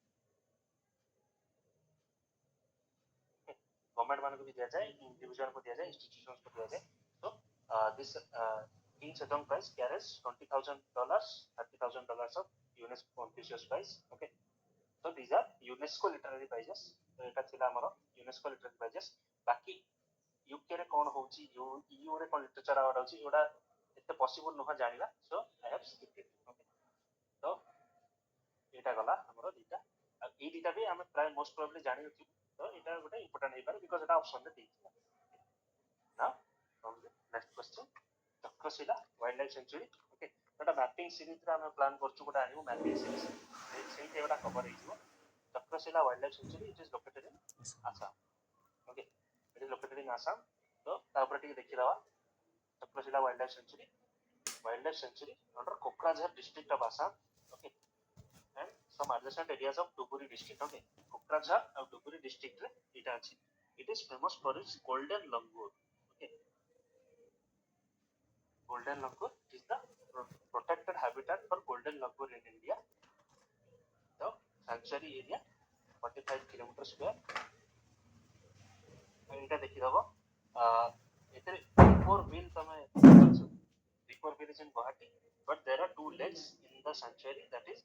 Okay, government मान को भी दिया जाए, individual को दिया जाए, institutions को दिया जाए. So this King Sejong Prize carries $20,000, $30,000 of UNESCO Confucius Prize. Okay, so these are UNESCO literary prizes. तो एटा थिला हमर UNESCO literary prizes. बाकी यूके रे कोन होची EU रे कोन लिटरेचर अवार्ड होची एटा एते पॉसिबल नह जानिबा. So I have skipped it. Okay, तो एटा गला हमर दीटा ए दीटा भी हम प्राय मोस्ट प्रोबब्ली जानि होची. तो एटा गोटे इंपोर्टेंट हे पारे बिकॉज़ एटा ऑप्शन रे दिथिला. Now from the next question, Chakrashila wildlife sanctuary. Okay, एटा मैपिंग सीरीज रे हम प्लान करछु गोटा आनिबो मैपिंग सीरीज सेही एटा कवर हेइजो. Chakrashila wildlife sanctuary, it is located in Assam. Okay, it is located in Assam. तो तापर टिके देखि दवा Chakrashila wildlife sanctuary under Kokrajhar district of Assam. Okay, and some adjacent areas of Dhuburi district. Okay, Kokrajhar और Dhuburi district रे इटा अछि. It is famous for its golden langur. Okay, golden langur is the protected habitat for golden langur in India. The sanctuary area 45 km square. एटा देखि दबो एते Dipor Bill तमे Dipor Bill is in Guwahati, but there are two lakes in the sanctuary, that is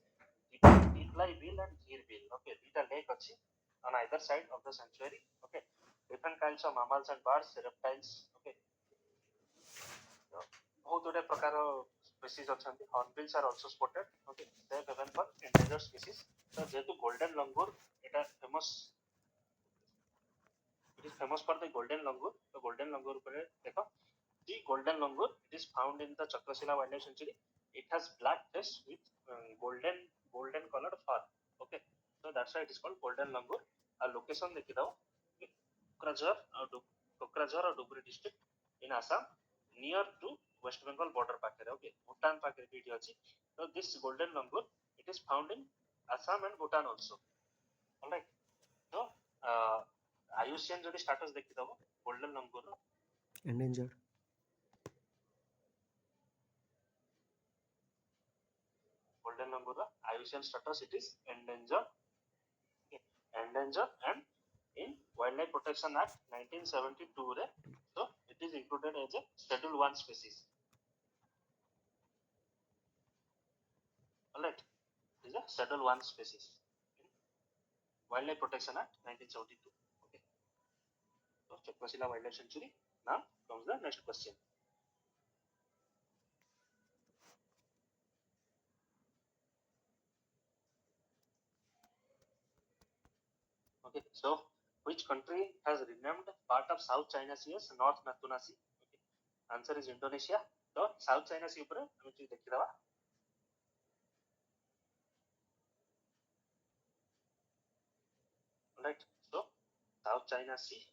Diplai Bill and Gir Bill. Okay, these are lake अछि on either side of the sanctuary. Okay, different kinds of mammals and birds, reptiles. Okay, बहुत गुडे प्रकार species अछंती. Hornbills are also spotted. Okay, they are given for endangered species. So जेतु golden langur Etah famous, it is famous for the golden langur. The golden langur upare dekho, the golden langur, it is found in the Chakrashila Wildlife Sanctuary. It has black face with golden colored fur. Okay, so that's why it is called golden langur. A location dekhi dao, Kokrajhar or Dhuburi district in Assam, near to West Bengal border pakere. Okay, Bhutan pakere bhi achi. So this golden langur, it is found in Assam and Bhutan also. All right, so IUCN যদি status দেখি দেব golden langur endangered. golden langur IUCN status, it is endangered. Okay, endangered, and in Wildlife Protection Act 1972 re, so it is included as a Schedule 1 species. Alright, it is a Schedule 1 species in Wildlife Protection Act 1972. Okay, so Chakrashila Wildlife Sanctuary. Now comes the next question. Okay, so which country has renamed part of South China Sea as North Natuna Sea? Okay, answer is Indonesia. So South China Sea upare ame ti dekhidaba. Right, so South China Sea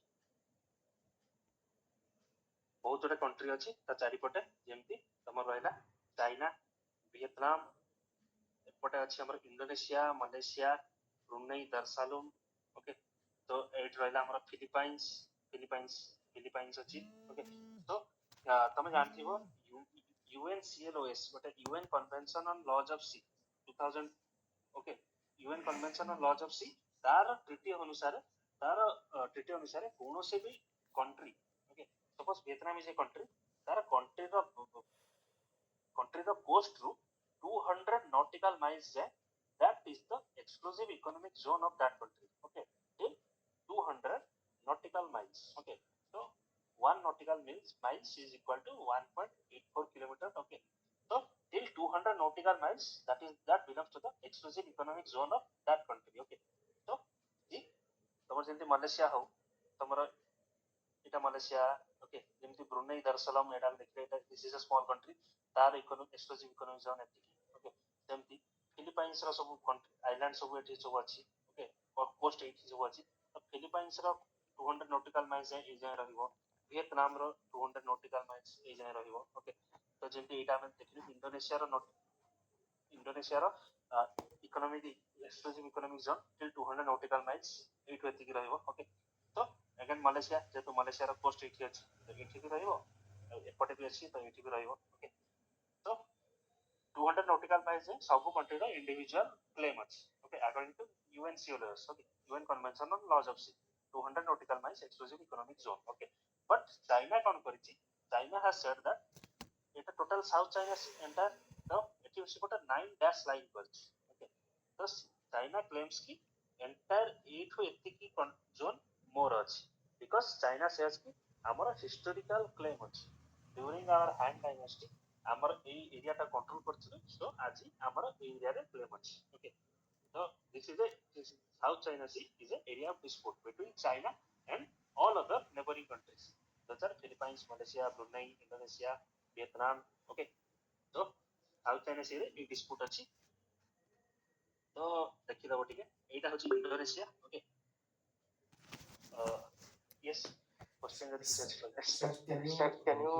बहुत गुटे country अच्छी चारिपटे जमती तुम रहा China Vietnam एपटे अच्छी आम Indonesia Malaysia Brunei Darussalam okay तो एट रहा फिलिपाइंस फिलिपाइंस फिलिपाइंस अच्छी ओके तो तुम जानती हो UNCLOS गोटे UN convention on laws of sea 2000 okay UN convention on laws of sea तार ट्रिटी अनुसार कौन से भी country okay suppose Vietnam is a country तार कंट्री द कोस्ट रू 200 nautical miles जाए that is the exclusive economic zone of that country okay till 200 nautical miles okay so 1 nautical miles is equal to 1.84 kilometer okay so till 200 nautical miles that belongs to the exclusive economic zone of that country okay so तुम जमी Malaysia हो तुम এটা Malaysia ওকে যেমতি Brunei দারসালাম এটা দেখলে এটা this is a small country তার exclusive economic zone এতিকি ওকে যেমতি Philippines ର ସବୁ আইল্যান্ড ସବୁ এଠି ସବୁ ଅଛି ওকে কোস্ট ଏଇଠି ସବୁ ଅଛି ତ ଫିଲିପାଇନ୍ସ ର 200 nautical miles ଏଇ ଯାଏ ରହିବ ଭିଏତନାମ ର 200 nautical miles ଏଇ ଯାଏ ରହିବ ଓକେ ତ ଯେମତି ଏଇଟା ଆମେ ଦେଖିଲୁ ଇଣ୍ଡୋନେସିଆ ର economic exclusive economic zone till 200 nautical miles ଏଇଠୁ ଏତିକି ରହିବ ଓକେ ତ अगेन मलेशिया जेतु मलेशिया रो कोस्ट एठी अछि तो एठी भी रहइबो एपटे भी अछि तो एठी भी रहइबो ओके तो 200 nautical miles है सब कंट्री रो इंडिविजुअल क्लेम अछि okay according to UNCLOS okay UN convention on laws of sea 200 nautical miles exclusive economic zone okay but China कोन करिछि चाइना हैज सेड दैट एटा total South China Sea entire तो एठी से गोटा 9 dash line करछि okay तो China claims की एंटायर एठो एतिकी जोन मोर अछि because China says कि हमारा historical claim अछि during our Han dynasty हमर ए एरिया टा कंट्रोल करथिलु सो आजि हमर ए एरिया रे क्लेम अछि okay so this is a South China Sea is an area of dispute between China and all other neighboring countries such as Philippines Malaysia Brunei Indonesia Vietnam okay so South China Sea रे ए dispute अछि तो देखि दबो ठीक है एटा होछि Indonesia okay yes question that is Sir, can you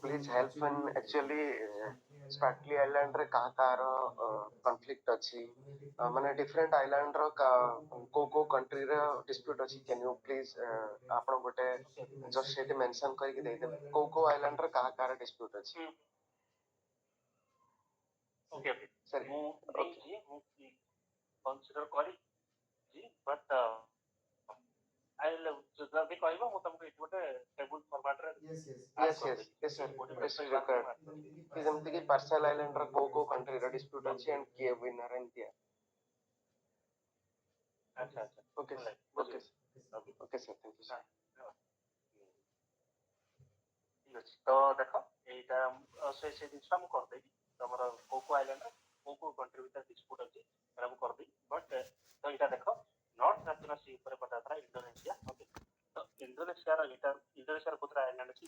please help in actually Spratly Island रे कहाँ कहाँ conflict अछि माने different island रो को country रे dispute अछि can you please आपण गोटे just सेठी mention करके दे दे को island रे कहाँ कहाँ dispute अछि okay okay sir okay consider करी जी but I will जब कहबो मु तुमको एठी गोटे टेबल फॉर्मेट रे yes sir yes required कि जेमति कि पार्शियल आइलैंड रो को कंट्री रो डिस्प्यूट अछि एंड के विनर एंड दिया अच्छा अच्छा okay okay okay sir thank you sir ठीक अछि तो देखो एटा से दिसटा मु कर देबी तमरा कोको आइलैंड रे कोको कंट्री भीतर डिस्प्यूट अछि एरा मु कर दी बट तो एटा देखो नॉर्थ नाचुना सी ऊपर पता था इंडोनेशिया ओके तो इंडोनेशिया रो कोतरा आइलैंड अछि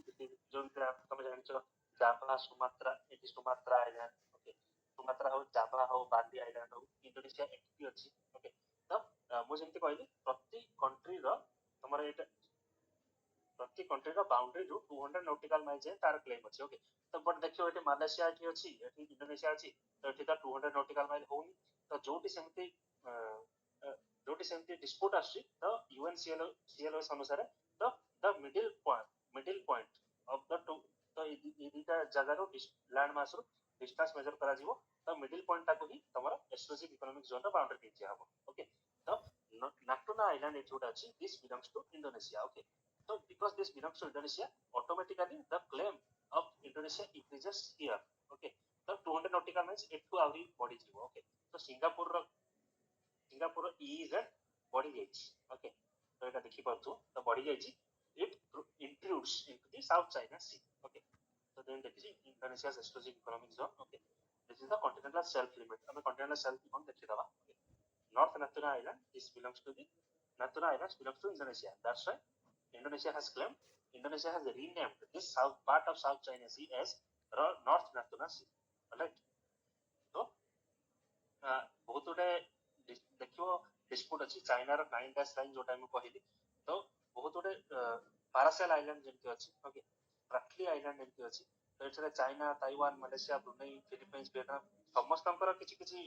जो तुम जानछो जावा सुमात्रा एटी सुमात्रा आइलैंड ओके सुमात्रा हो जावा हो बाली आइलैंड हो इंडोनेशिया एटी अछि ओके तो मु जेंति कहली प्रति कंट्री रो तमरा एटा प्रति कंट्री रो बाउंड्री रू 200 nautical miles है तार क्लेम अछि ओके तो बट देखियो एटी मलेशिया एटी अछि एटी इंडोनेशिया अछि तो एटी ता 200 nautical mile होनी तो जोटी सेमती डिस्प्यूट आछि तो UNCLOS अनुसार तो the middle point of the two तो ई दुटा जगह रो लैंड मास रो डिस्टेंस मेजर करा जिवो तो मिडिल पॉइंट ताको ही तमरा एक्सक्लूसिव इकोनॉमिक जोन रो बाउंड्री दिया हबो ओके तो नाटुना आइलैंड एटी उडा अछि this belongs to Indonesia okay So because this belongs to Indonesia, automatically the claim of Indonesia increases here. Okay, so 200 nautical miles ethu avi body jibo. Okay, so Singapore EEZ body gauge. Okay, so eta dekhi parchu the body gauge it intrudes into the South China Sea. Okay, so then dekhi Indonesia's exclusive economic zone. Okay, this is the continental shelf limit. Ame continental shelf limit dekhi daba. Okay, North Natuna Island, this belongs to the Natuna Islands belongs to Indonesia. That's why Indonesia has claimed, Indonesia has renamed this south part of South China Sea as North Natuna Sea. Alright. So बहुत गुटे देखियो dispute अच्छी China रो 9 dash line जोटा मैं कहली तो बहुत गुटे Paracel island जेमति अछि ओके प्राटली आइलैंड जेमति अछि तो एठरे China Taiwan Malaysia Brunei Philippines Vietnam समस्तंकर किछि किछि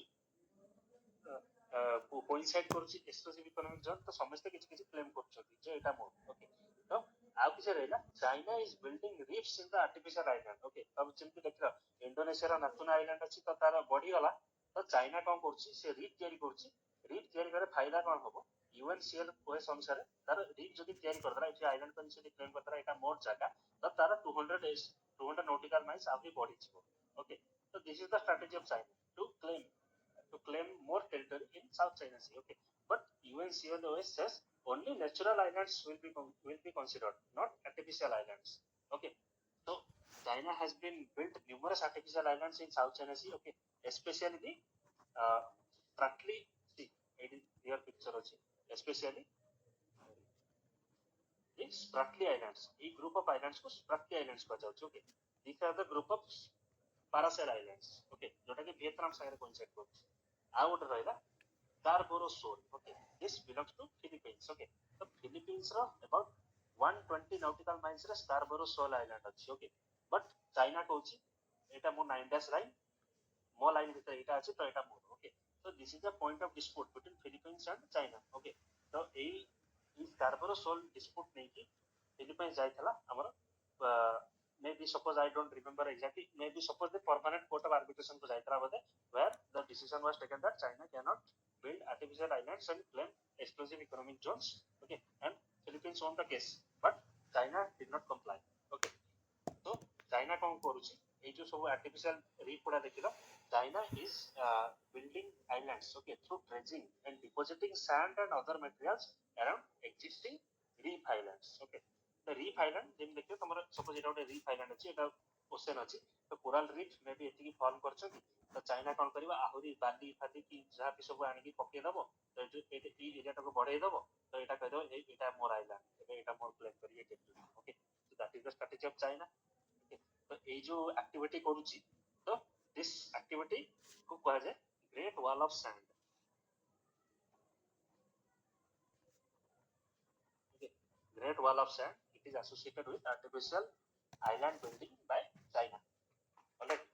कोइनसाइड करूची एक्सक्लूसिव इकोनॉमिक जोन तो समस्त किछि किछि क्लेम करछथि जे एटा मोर ओके तो आउ किछ रहला China is building reefs in the artificial island okay अब जेमति देखियो इंडोनेशिया रा नातुना आइलैंड अछि तो तार बॉडी गला तो चाइना कोन करछि से रीफ तयारी करछि रीफ तयारी करे फायदा कोन होबो यूएनसीएल ओएस अनुसार तार रीफ जदि तयारी करदरा एठी आइलैंड कोन से क्लेम करदरा एटा मोर जागा तो तार 200 नॉटिकल माइल्स आगे बॉडी छिबो ओके तो this is the strategy of China to claim more territory in South China Sea. Okay, but UNCLOS says only natural islands will be considered, not artificial islands. Okay, so China has been built numerous artificial islands in South China Sea. Okay, especially the Spratly Sea. Here picture also, especially the Spratly Islands. A group of islands को Spratly Islands कहा जाता है. Okay, these are the group of Paracel Islands. Okay, जोटा कि Vietnam सागरे coincide करछि. आ गोटे रहिला Scarborough Shoal. Okay, this belongs to Philippines. Okay, so Philippines row about 120 nautical miles रे Scarborough Shoal Island अछि. Okay, but China कहछि एटा मो 9 dash line मो line भितर एटा अछि तो एटा मोर. Okay, so this is the point of dispute between Philippines and China. Okay, so এই Scarborough Shoal dispute नै कि Philippines जाइथला हमर maybe suppose I don't remember exactly, maybe suppose the permanent court of arbitration to Jaitra where the decision was taken that China cannot build artificial islands and claim exclusive economic zones. Okay, and Philippines won the case, but China did not comply. Okay, so China कौन करूची ये जो सब artificial reef पुरा देखिलो China is building islands. Okay, through dredging and depositing sand and other materials around existing reef islands. Okay, the reef island जेम देखियो तमरा suppose एटा रीफ आइलैंड अछि एटा ओशन अछि तो कोरल रीफ मे भी एतिकी फॉर्म करछथि तो चाइना कोन करबा आहुरी बाली फाती की जहा भी सब आनि की पके दबो तो ए एरिया को बढ़ाई दबो तो एटा कह दो एटा मोर आइलैंड एटा मोर क्लेम करिए territory. Okay, so that is the strategy of China. Okay, तो ए जो एक्टिविटी करूची तो दिस एक्टिविटी को कहा जाय great wall of sand. Okay, great wall of sand is associated with artificial island building by China. Alright,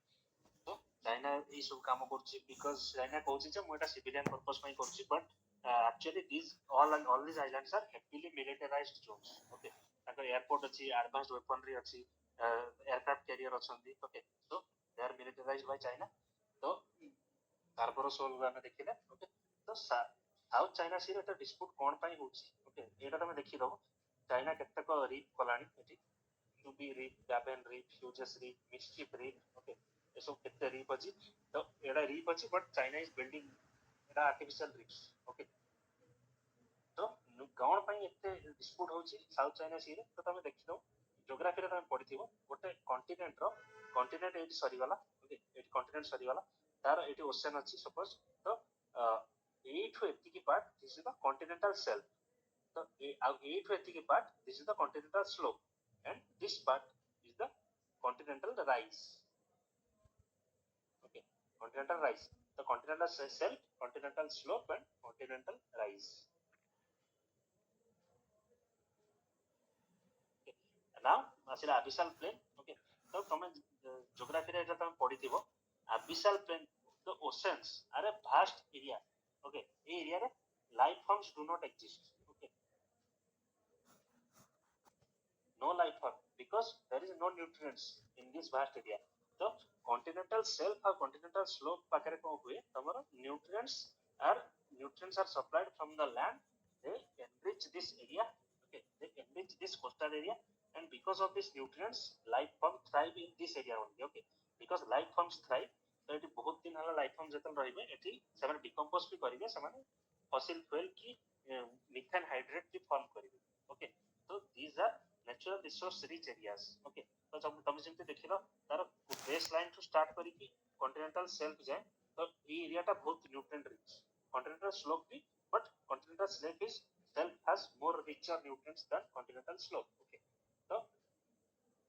so China is सब काम करछि because China कहछि जे मोटा civilian purpose ପାଇଁ करछि, but actually these all these islands are heavily militarized zones. Okay, Takar airport अछि, advanced weaponry अछि, aircraft carrier अछंती. Okay, so they are militarized by China. तो Scarborough Shoal ଆମେ देखिले. Okay, तो South China Sea रे dispute कोन ପାଇଁ होछि. Okay, एटा तमे देखि दबो चाइना केतक रीफ कोलानी एटी टूबी reef, Gaven reef, Hughes reef, Mischief reef. Okay, ये सब केते रीफ अछि तो एडा रीफ अछि बट चाइना इज बिल्डिंग एडा आर्टिफिशियल रीफ्स. ओके, तो कोन पई एते डिस्प्यूट होछि साउथ चाइना सी रे तो तमे देखि दो ज्योग्राफी रे तमे पढिथिबो गोटे कॉन्टिनेंट एटी सरी गला. ओके, एटी कॉन्टिनेंट सरी गला तार एटी ओशन अछि सपोज तो एठो एतिकी part this is the continental shelf. So A to ethical part, this is the continental slope, and this part is the continental rise. Okay, continental rise. The continental shelf, continental slope, and continental rise. Okay. Now, asila abyssal plain. Okay, so from geography रे जब पढ़ी थिबो abyssal plain, the oceans are a vast area. Okay, A area रे life forms do not exist. No life form because there is no nutrients in this vast area. So continental shelf or continental slope पाखरे को हुए तमरो nutrients are supplied from the land. They enrich this area. Okay, they enrich this coastal area, and because of these nutrients, life form thrive in this area only. Okay, because life forms thrive, so it बहुत दिन हला life form जतन रहिबे एठी सेमान decompose भी करिवे, सेमान fossil fuel की methane hydrate भी form करिवे. Okay, so these are natural resource rich areas. Okay, तो जब तुम जेमते देखिलो तार बेस लाइन टू स्टार्ट करी की कॉन्टिनेंटल शेल्फ जाए, तो ये एरिया टा बहुत न्यूट्रिएंट रिच. कॉन्टिनेंटल स्लोप भी, but continental shelf is self has more richer nutrients than continental slope. Okay, तो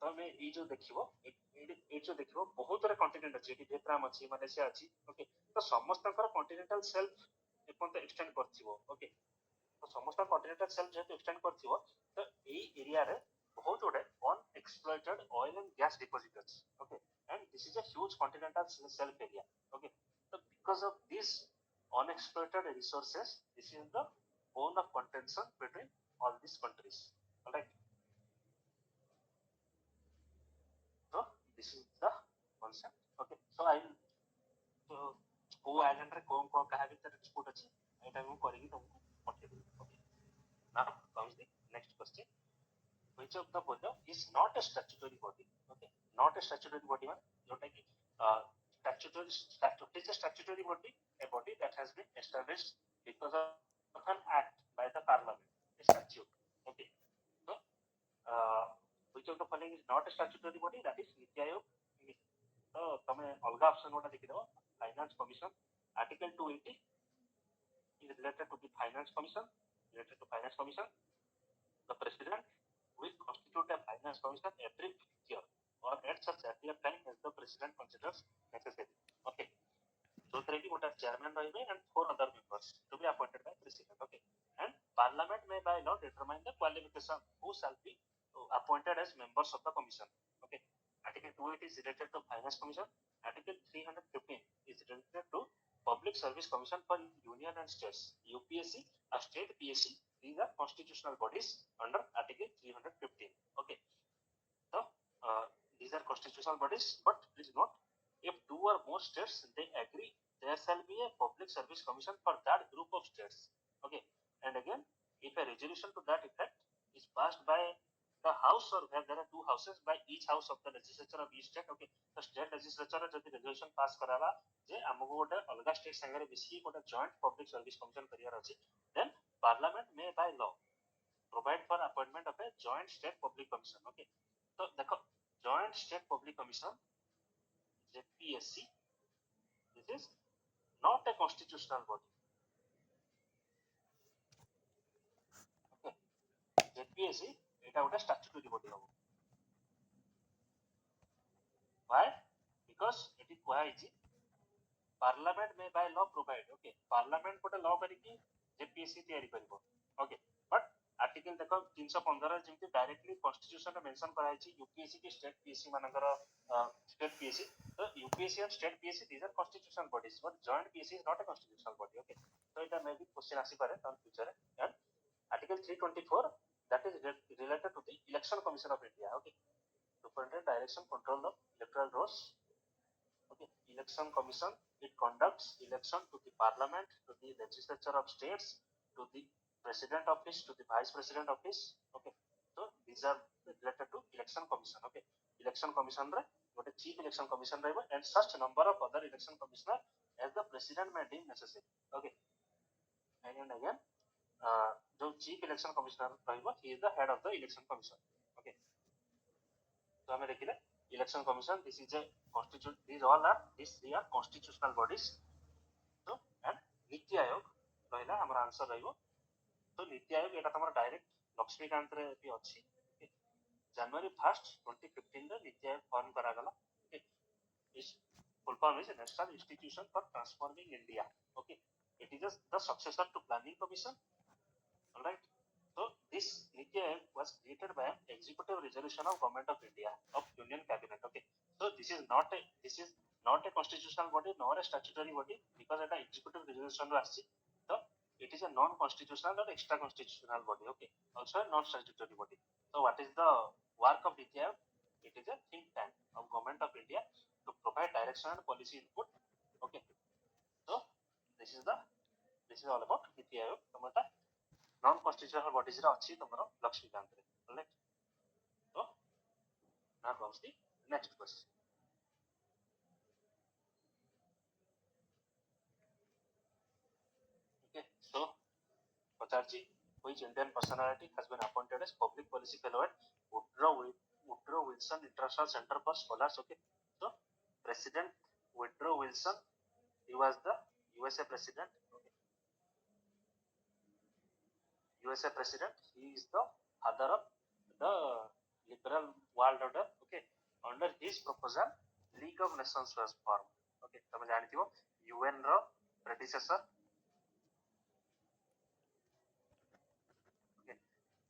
तमे ए जो देखिबो ए जो देखिबो बहुत रे कॉन्टिनेंट अछि, एटी वियतनाम अछि, मलेशिया अछि. ओके, तो समस्त कॉन्टिनेंटल शेल्फ एपन एक्सटेंड करथिबो. ओके, तो समस्त कॉन्टिनेंटल शेल्फ जे एक्सटेंड करथिबो, तो ए एरिया रे बहुत गुडे unexploited oil and gas deposit अछि. Okay, and this is a huge continental shelf area. Okay, so because of these unexploited resources, this is the bone of contention between all these countries. All right, so this is the concept. Okay, so I will, so को island रे कोन को कहा भीतर dispute अछि, एटा मु करिकि तुमको पठे देबी. Okay, now comes the next question. Which of the below is not a statutory body? Okay, not a statutory body one, जोटा कि statutory is a statutory body, a body that has been established because of an act by the parliament, a statute. Okay, so which of the following is not a statutory body? That is Niti Aayog. तो तमे अलगा option गोटा देखि देबो. Finance commission, article 280 is related to the finance commission. Related to finance commission, the president will constitute a finance commission every 5th year or at such earlier time as the president considers necessary. Okay, so there is a chairman and 4 other members to be appointed by president. Okay, and parliament may by law determine the qualification who shall be appointed as members of the commission. Okay, article 280 is related to finance commission. Article 315 is related to public service commission for union and states, UPSC, a state PSC. These are constitutional bodies under article 315. Okay, so these are constitutional bodies, but please note, if 2 or more states they agree, there shall be a public service commission for that group of states. Okay, and again, if a resolution to that effect is passed by the house, or where there are 2 houses, by each house of the legislature of each state. Okay, the state legislature जदि resolution pass कराला जे हमको गोटे अलगा state संगे मिसी गोटे joint public service commission करियार अछि, then parliament may by law provide for appointment of a joint state public commission. Okay, so देखो joint state public commission, JPSC, this is not a constitutional body. Okay, JPSC এটা ওটা statutory body হবো. Why? Because it is quite parliament may by law provide. Okay, parliament गोटे law करिकि JPSC तैयारी करिवो. Okay, but article देखो 315 जेमति directly constitution में mention करा है यूपीएससी के स्टेट पीएससी मानकर स्टेट पीएससी. तो UPSC and state PSC these are constitutional bodies, but joint PSC is not a constitutional body. Okay, तो इटा मे बी क्वेश्चन आसी पारे in future. And article 324 that is related to the election commission of India. Okay, superintendent direction control of electoral rolls. Okay, election commission, it conducts election to the parliament, to the legislature of states, to the president office, to the vice president office. Okay, so these are related to election commission. Okay, election commission re gote chief election commission rahebo and such number of other election commissioner as the president may deem necessary. Okay, and again जो chief election commissioner rahebo, he is the head of the election commission. Okay, तो हमें देखिले election commission, this is a constitution, these all are, these three are constitutional bodies. So and NITI Aayog रहिला हमर answer रहइबो. तो नीति आयोग एटा हमर direct Laxmikant रे भी अछि. जनवरी 1st 2015 रे नीति आयोग फॉर्म करा गला. इस full form is National Institution for Transforming India. Okay, it is the successor to planning commission. All right, so this Niti Aayog was created by an executive resolution of government of India of union cabinet. Okay, so this is not a constitutional body nor a statutory body, because it is executive resolution ro assi. So it is a non constitutional or extra constitutional body. Okay, also a non statutory body. So what is the work of Niti Aayog? It is a think tank of government of India to provide direction and policy input. Okay, so this is all about Niti Aayog. Non constitutional bodies रा अछि तमरो लक्ष्मीकांत रे right तो now comes the next question okay so Pacharji which Indian personality has been appointed as public policy fellow at Woodrow Wilson International Center for Scholars okay so President Woodrow Wilson he was the USA president okay USA president he is the father of the liberal world order okay under his proposal League of Nations was formed okay तमे जानिथिबो UN row predecessor okay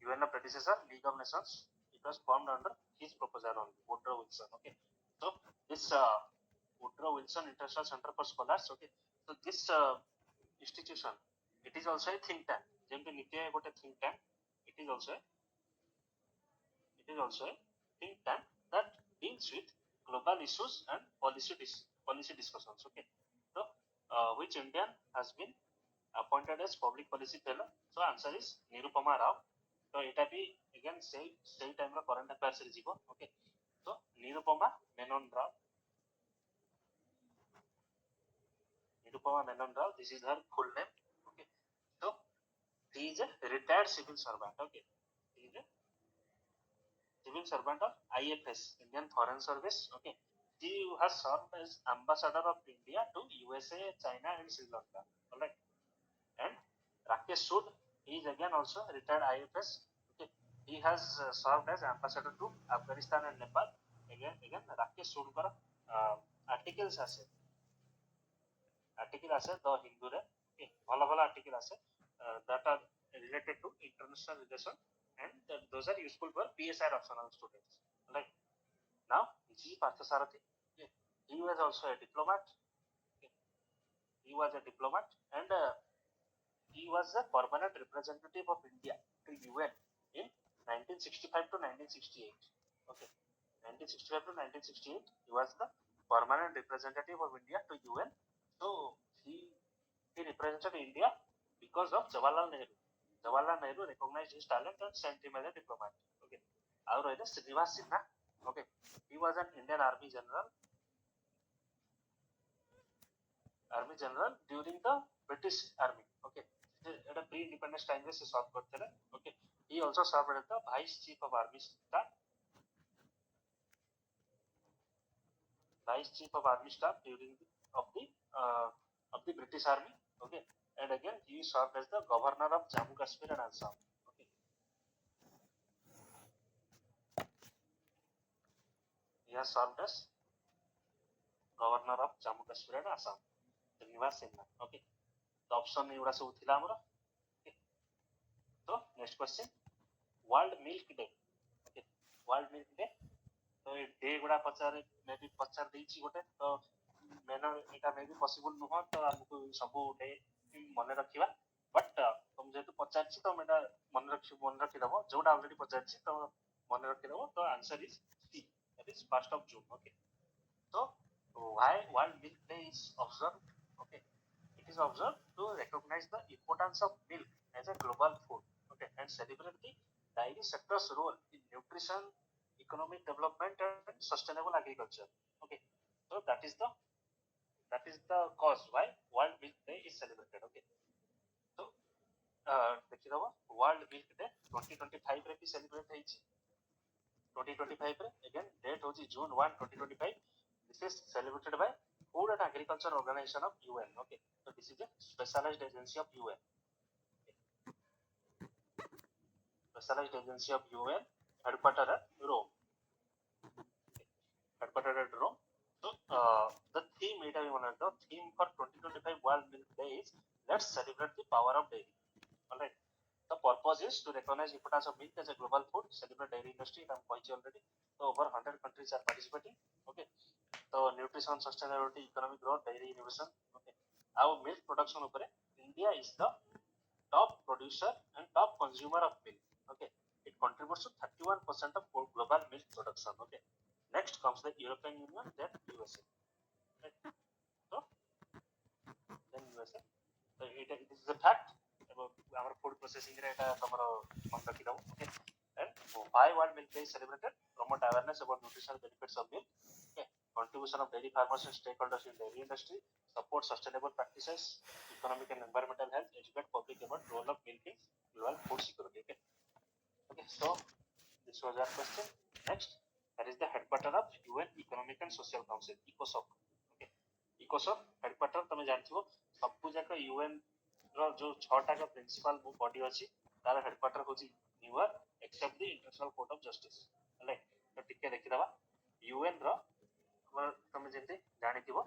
UN row predecessor League of Nations it was formed under his proposal only Woodrow Wilson okay so this Woodrow Wilson International Center for Scholars okay so this institution it is also a think tank जेमति नीति गोटे think tank it is also a think tank that deals with global issues and policy discussions okay so which Indian has been appointed as public policy fellow so answer is Nirupama Rao so eta bi again same time ro current affairs रे जीवो okay so Nirupama Menon Rao this is her full name okay so he is a retired civil servant okay he is a civil servant of IFS Indian Foreign Service okay he has served as ambassador of India to USA China and Sri Lanka all right and Rakesh Sood he is again also retired IFS okay he has served as ambassador to Afghanistan and Nepal again Rakesh Sood kar articles ase the Hindu re okay bhala article ase that are related to international relation and those are useful for PSR optional students right now G Parthasarathi okay. He was also a diplomat okay. He was a diplomat and he was the permanent representative of India to UN in 1965 to 1968 okay 1965 to 1968 he was the permanent representative of India to UN so he represented India because of Jawaharlal Nehru recognized his talent and sent him as a diplomat okay और है Srinivas Sinha okay he was an Indian army general during the British army okay at a pre-independence time से serve करते रहे okay he also served as the vice chief of army staff during of the British army okay and again he served as the governor of Jammu Kashmir and Assam okay he has served as governor of Jammu Kashmir and Assam Srinivas Sinha okay the option एगुड़ा सब थिला हमरो okay so next question World Milk Day okay World Milk Day तो ये day गुड़ा पचार मे भी पचार देइछि गोटे तो main एटा मे भी पॉसिबल नुह तो हमको सब डे मने रखिबा बट तुम जेतु पचारछि तो मेटा मन रखि दबो जोटा ऑलरेडी पचारछि तो मन रखि दबो तो answer is see that is 1st of June okay so why World Milk Day is observed okay it is observed to recognize the importance of milk as a global food okay and celebrate the dairy sector's role in nutrition economic development and sustainable agriculture okay so that is the cause why World Milk Day is celebrated okay so देखि दबो World Milk Day 2025 रे भी celebrate हेछि 2025 रे again date होछि June 1 2025 this is celebrated by Food and Agriculture Organization of UN okay so this is a specialized agency of UN okay. Specialized agency of UN headquartered at Rome okay. Headquartered at Rome so the theme the theme for 2025 World Milk Day is let's celebrate the power of dairy all right the purpose is to recognize the importance of milk as a global food celebrate dairy industry I'm quite already so over 100 countries are participating okay so nutrition sustainability economic growth dairy innovation okay our milk production upare India is the top producer and top consumer of milk okay it contributes to 31% of global milk production okay next comes the European Union then USA right so then USA so it is a fact about our food processing रे एटा तमरो मन रखि दो okay and why World Milk Day is celebrated promote awareness about nutritional benefits of milk okay contribution of dairy farmers and stakeholders in dairy industry support sustainable practices economic and environmental health educate public about role of milk in global food security okay so this was our question next that is the headquarter of UN Economic and Social Council ECOSOC okay ECOSOC headquarter तमे जानथिबो सबु जाक UN रो जो 6टा का principal body अछि तार headquarter होची New York except the international court of justice हले तो टिके देखि दबा यूएन रो तमे जेते जानिथिबो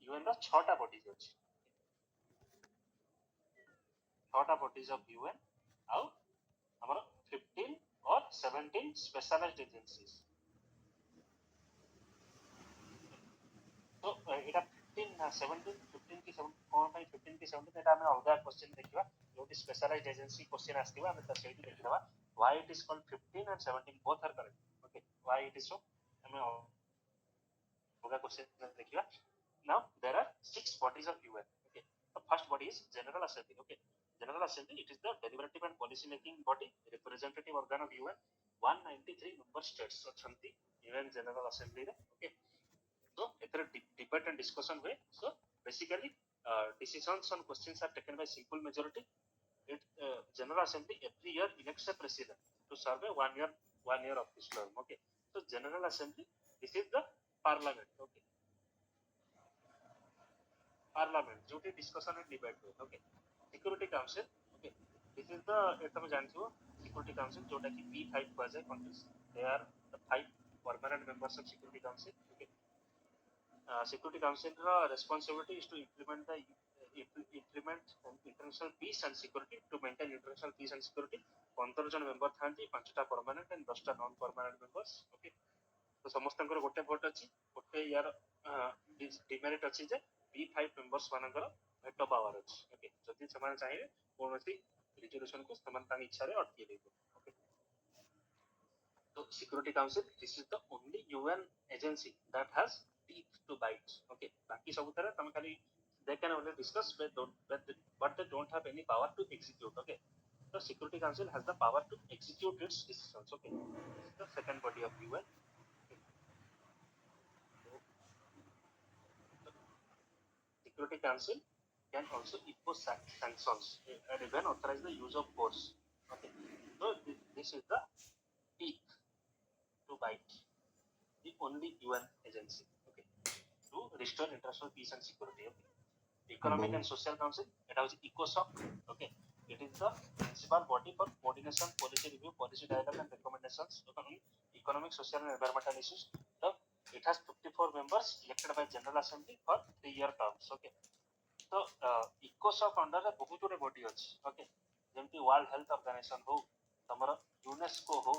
यूएन रो 6टा बॉडीज अछि 6टा बॉडीज ऑफ यूएन आउ हमर 15 और 17 स्पेशलाइज्ड एजेंसीज तो एटा 15 17 15 की 7 कोन भाई 15 की 17 एटा हमें अलगा क्वेश्चन देखिबा जोटी स्पेशलाइज्ड एजेंसी क्वेश्चन आस्थिबा हमें त सेठी देखिबा why it is called 15 and 17 both are correct okay why it is so हमें अलगा क्वेश्चन देखिबा now there are 6 bodies of UN okay the first body is general assembly okay general assembly it is the deliberative and policy making body representative organ of UN 193 member states अछंती UN general assembly रे okay so debate and discussion way so basically decisions on questions are taken by simple majority it general assembly every year elects a president to serve a one year of this term okay so general assembly this is the parliament okay parliament duty discussion and debate way okay security council okay this is the etam jancho security council jota ki P5 was a countries they are the 5 permanent members of security council okay security council responsibility is to implement international peace and security to maintain international peace and security 15 जन member थांती 5टा permanent and 10टा non permanent members okay तो समस्तंकर गोटे vote अछि गोटे यार डिमेरिट अछि जे P5 मेंबर्स मानकर वेटो पावर अछि ओके जति समान चाहिए कोनोसी रिजोल्यूशन को समान तांग इच्छा रे अटकी देबो okay so security council this is the only UN agency that has teeth to bite okay baki sabu tara tam khali they can only discuss but they don't have any power to execute okay so security council has the power to execute its decisions okay this is the second body of UN okay. So, security council can also impose sanctions and even authorize the use of force okay so this is the teeth to bite the only UN agency okay to restore international peace and security okay economic and social council it has ECOSOC okay it is the principal body for coordination policy review policy dialogue and recommendations on economic social and environmental issues so it has 54 members elected by general assembly for 3-year terms okay so ECOSOC under रे बहुत गुटे body अछि okay जेमति world health organisation हो तमरा UNESCO हो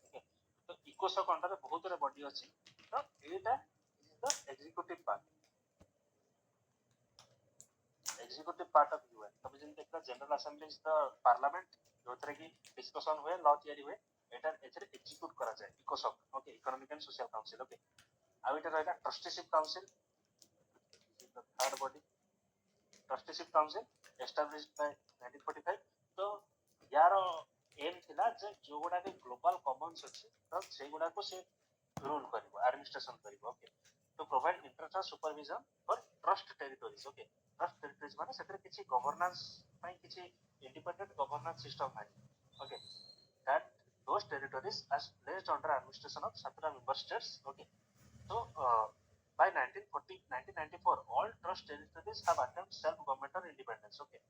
okay तो ECOSOC under रे बहुत गुटे body अछि तो एटा is the executive part of UN तब जिन देखा general assembly is the parliament जोथरे की डिस्कशन हुए लॉ तयारी हुए एटा एथरे एग्जीक्यूट करा जाय ECOSOC okay economic and social council okay आ एटा रहला trusteeship council the third body trusteeship council established by 1945 तो यार एम थिला जे जो गुडा के ग्लोबल कॉमन्स अछि तो से गुडा को से रूल करिवो एडमिनिस्ट्रेशन करिवो okay to provide international supervision for trust territories okay trust territories माने सेतरे किछि गवर्नेंस पई किछि इंडिपेंडेंट गवर्नेंस सिस्टम है okay that those territories as placed under administration of 17 member states okay so by 1994 all trust territories have attained self governmental independence okay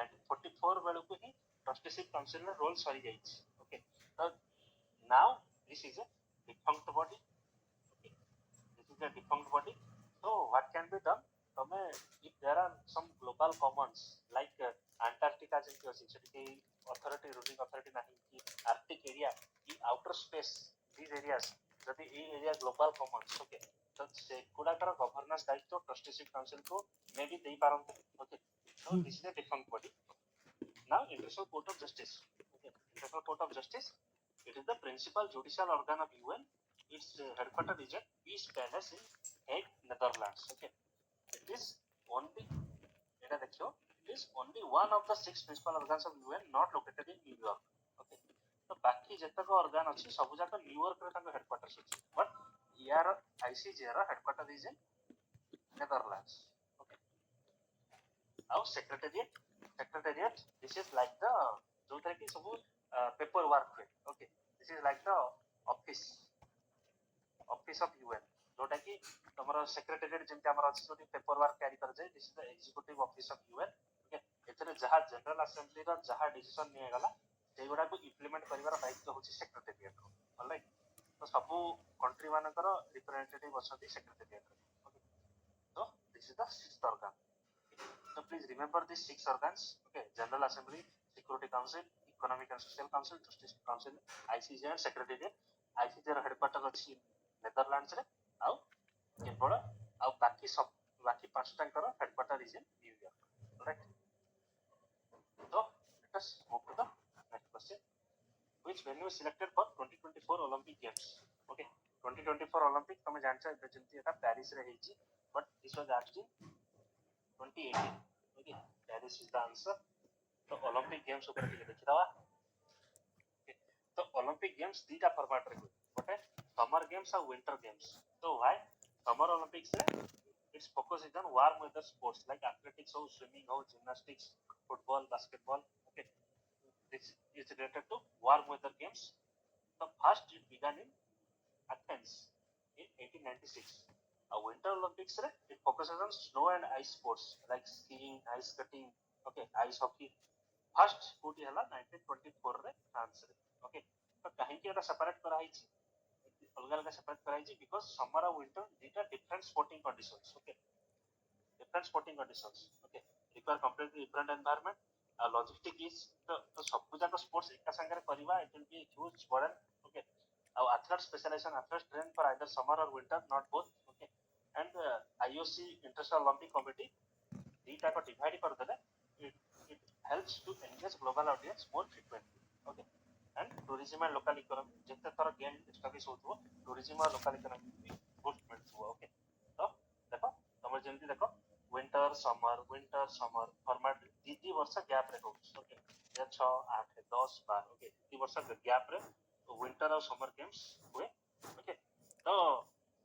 1944 value को ही trusteeship council रो role सरी जाइछ okay so now this is a defunct body okay this is a defunct body so what can be done तमे if there are some global commons like Antarctica जेंति अछि सेठी authority ruling authority नाही कि arctic area की outer space these areas जदि ए area global Commons okay तो से गुडाकर governance दायित्व trusteeship council को मे भी देई पारंते okay so this is a defunct body now international court of justice okay international court of justice it is the principal judicial organ of UN its headquarters is at Peace Palace in Hague Netherlands okay it is only এটা देखियो it is only one of the 6 principal organs of UN not located in New York. Okay, तो बाकी जतक organ अछि सब जाक New York रे तांको हेडक्वार्टर्स अछि, बट यार ICJ रा headquarter is in Netherlands. Okay, now secretariat this is like the जो तरह की सब पेपर वर्क हुए. Okay, this is like the office of UN जोटा कि तमरो सेक्रेटेरिएट जेंति हमर अछि जोटी पेपर वर्क कैरी कर जाय. This is the executive office of UN. Okay, एतरे जहा जनरल असेंबली रो जहा डिसीजन निया गला सेगुडा को इंप्लीमेंट करिवार दायित्व होछि सेक्रेटेरिएट रो. ऑलराइट, तो सब कंट्री मानकर रिप्रेजेंटेटिव अछथि सेक्रेटेरिएट रो. Okay, so this is the sixth organ. So please remember these 6 organs. Okay, general assembly, security council, economic and social council, justice council, ICJ and secretariat. ICJ ର headquarter अछि Netherlands रे, आउ केवल आउ बाकी सब बाकी पांचटाଙ୍କର headquarter is in New York. Right, so let us move to the next question. Which venue is selected for 2024 Olympic Games? Okay, 2024 Olympic तमे जानछ एबे जेंति एटा पेरिस रे हेछि, but this was asked in 2018. Okay, Paris is the answer. तो Olympic Games ऊपर टिके देखि दवा. Okay, तो Olympic Games दीटा format रे गोटे समर गेम्स और विंटर गेम्स. तो व्हाई समर ओलंपिक्स रे its focus is on warm weather sports like athletics or swimming or gymnastics, football, basketball. Okay, this is related to warm weather games. The first it began in Athens in 1896. Winter Olympics रे it focuses on snow and ice sports like skiing, ice skating, okay, ice hockey. First कोटी हला 1924 रे France रे. Okay, तो काहे कि एटा separate करा हिची अलग अलग सेपरेट करा हिची बिकॉज़ समर और विंटर दीटा different sporting conditions. Okay, different sporting conditions. Okay, require completely different environment. Logistic is तो सब जाक स्पोर्ट्स एका संगे करबा it will be huge burden. Okay, our athlete specialization, athlete train for either summer or winter, not both. Okay, and IOC International Olympic Committee dita को divide कर देले, it helps to engage global audience more frequently. Okay, and tourism and local economy जते तर game establish होतबो tourism और local economy boost मिलथबो. Okay, तो देखो तमर जेंति देखो winter summer फॉर्मेट दी वर्ष गैप रे होछ. ओके, 6 8 10 12. ओके, दी वर्ष गैप रे विंटर और समर गेम्स हुए. ओके, तो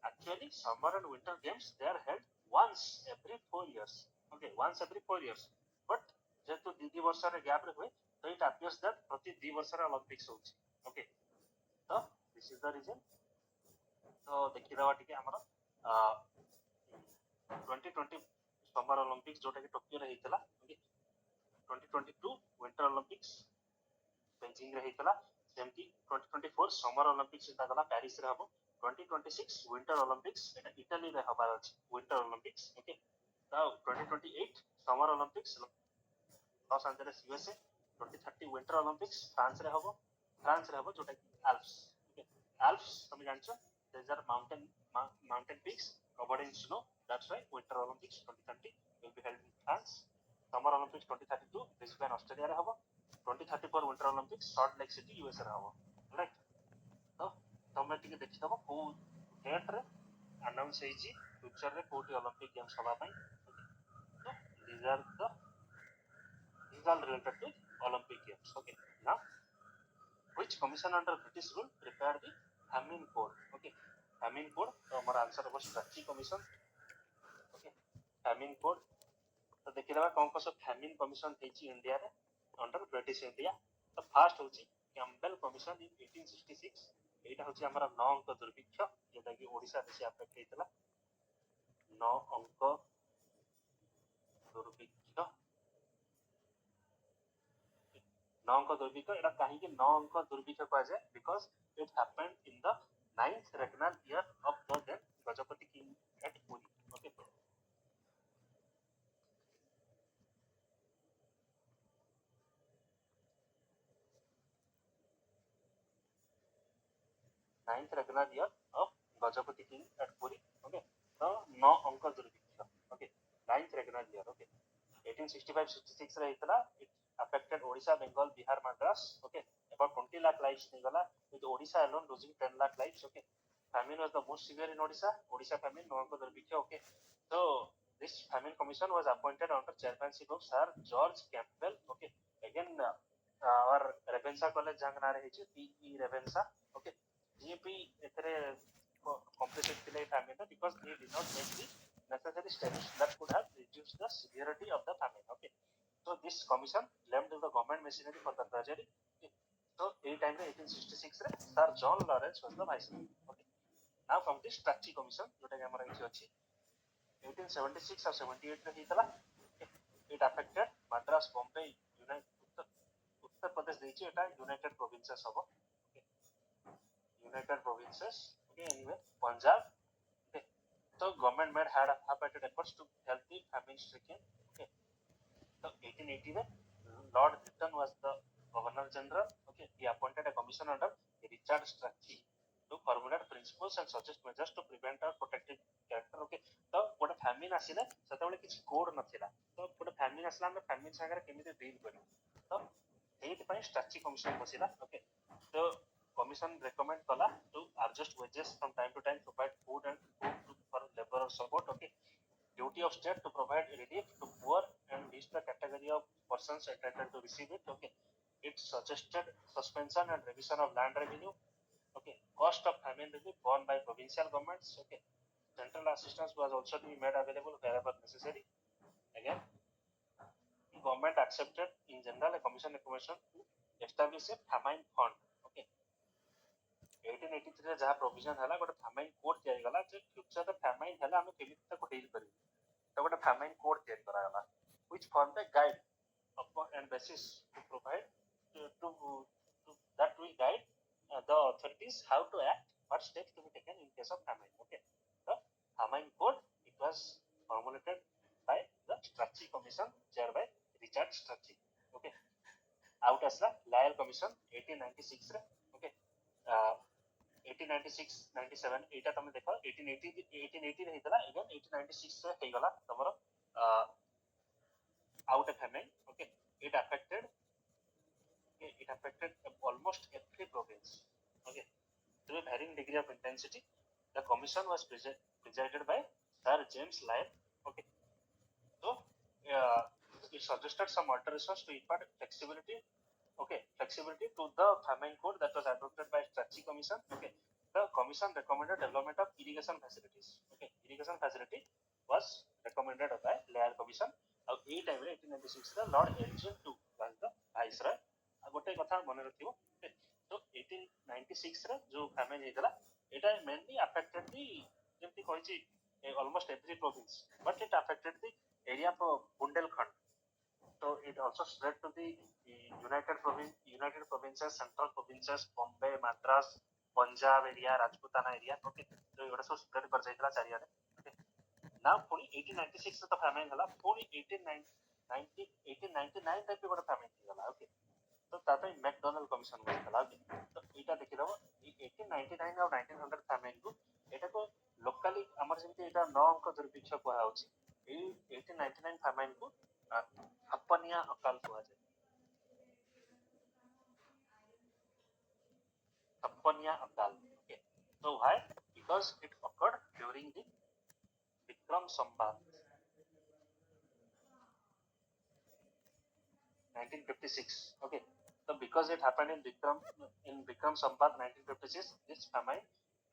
actually summer and winter games they are held once every 4 years. Okay, once every 4 years, but जेतु दी वर्ष रे गैप रे हुए तो इट अपियर्स दैट प्रति दी वर्ष रे ओलंपिक्स होछ. ओके, तो दिस इज द रीजन. तो देखि दवा टिके हमर 2020 समर ओलंपिक्स जोटा कि टोक्यो रे हेतला. ओके, 2022 विंटर ओलंपिक्स बेजिंग रे हेतला. सेमती 2024 समर ओलंपिक्स एटा गला पेरिस रे हबो. 2026 विंटर ओलंपिक्स एटा इटली रे हबार अछि विंटर ओलंपिक्स. ओके, तो 2028 summer Olympics Los Angeles USA. 2030 winter Olympics France रे हबो जोटा कि आल्प्स. ओके, आल्प्स तुम जानछो there are mountain peaks covered in snow. That's why Winter Olympics 2030 will be held in France. Summer Olympics 2032 Brisbane Australia रे हबो. 2034 Winter Olympics Salt Lake City USA रे हबो. राइट, तो तमे टिके देखि दबो को डेट रे अनाउंस हेजी फ्यूचर रे कोटी ओलंपिक गेम्स हबा पई. तो these are related to Olympic games. Okay, now which commission under British rule prepared the famine code? Okay, famine code तो हमारा आंसर है strategy commission. Okay, famine code तो देखिला कौन कौन सा famine कमीशन हेची इंडिया रे अंडर ब्रिटिश इंडिया. तो फर्स्ट होची कैम्पबेल कमीशन इन 1866. एटा होची हमारा 9 अंक दुर्भिक्ष जेटा कि ओडिशा देश अफेक्ट हेतला. 9 अंक दुर्भिक्ष 9 अंक दुर्भिक्ष एटा काहे कि 9 अंक दुर्भिक्ष कहा जाय because it happened in the 9th regnal year of the then Gajapati king at Puri. Okay, 9th regnal year of Gajapati king at Puri. Okay, so 9 अंक दुर्भिक्ष. Okay, 9th regnal year. Okay, 1865-66 रे इतला it affected Odisha, Bengal, Bihar, Madras. Okay, about 20 lakh lives निगला with Odisha alone losing 10 lakh lives. Okay, famine was the most severe in Odisha famine, 9 अंक दुर्भिक्ष. Okay, so this famine commission was appointed under chairmanship of Sir George Campbell. Okay, again our Revensa college jang na rahi PE Revensa. Okay, GP etere complicit thile famine because they did not make the necessary steps that could have reduced the severity of the famine. Okay, so this commission blamed the government machinery for the tragedy. Okay. So a time 1866 re Sir John Lawrence was the viceroy. Okay, now from this Strachey commission jota ki amara ethi achi 1876 or 78 रे ହେଇଥିଲା it affected Madras, Bombay, Uttar Pradesh ଦେଇଛି ଏଟା United Provinces ହବ United Provinces. Okay, anyway Punjab. Okay, so government made half-hearted efforts to help the famine stricken. Okay, so 1880 ରେ Lord Lytton was the Governor General. Okay, he appointed a commission under Richard Strachey to formulate principles and suggest measures to prevent or protective character. Okay, तो गोटे famine आसिले सेतबेले किछि code नथिला तो गोटे famine आसला हम famine संगे केमिति डील करू तो एथि पय स्ट्रक्चर कमिशन बसिला. ओके, तो कमिशन रेकमेंड कला to adjust wages from time to time, provide food and food for labor support. Okay, duty of state to provide relief to poor and list the category of persons entitled to receive it. Okay, it suggested suspension and revision of land revenue. Okay, cost of famine relief borne by provincial governments. Okay, central assistance was also to be made available wherever necessary. Again, the government accepted in general a commission recommendation to establish a famine fund. Okay, 1883 रे जहा provision हला गोटे famine code तयारी गला जे future रे famine हला हम केमिति तक डील करी तो गोटे famine कोड तयारी करा गला which formed a guide upon and basis to provide to that will guide the authorities how to act, what steps to be taken in case of famine. Okay, the famine code, it was formulated by the Strachey commission chaired by Richard Strachey. Okay, out as the Lyell commission 1896 रे. Okay, 1896-97 एटा तमे देखो 1880 रे हितला again 1896 रे हेगला तमरो out a famine. Okay, it affected almost every province. Okay, to a varying degree of intensity. The commission was presided by Sir James Lyell. Okay, so it suggested some alterations to impart flexibility. Okay, flexibility to the famine code that was adopted by Strachey commission. Okay, the commission recommended development of irrigation facilities. Okay, irrigation facility was recommended by Lyell commission. ଆଉ ଏଇ time ରେ 1896 ରେ Lord Elgin two was the viceroy. गोटे कथा मने रखिबो तो 1896 रे जो famine हेतला Etah mainly affected the जेमति कहिछि almost every province, but it affected the area of Bundelkhand. So it also spread to the United Provinces, Central Provinces, Bombay, Madras, Punjab area, Rajputana area. Okay, so एटा सब spread कर जाइतला चारिया रे. Okay, now पुनी 1896 रे तो famine हला पुनी 1899 type गोटे famine हिगला. Okay, तो तापे मैकडोनल्ड कमिशन बसला. ओके, तो एटा देखि दबो 1899 और 1900 फैमिन को एटा को लोकली हमर जेंति एटा 9 अंक दुर्भिक्ष को हाउची ए 1899 फैमिन को छप्पनिया अकाल को आजे छप्पनिया अकाल. Okay, so why? Because it occurred during the Vikram Sambat 1956. Okay, so because it happened in Vikram Sambat 1956, this famine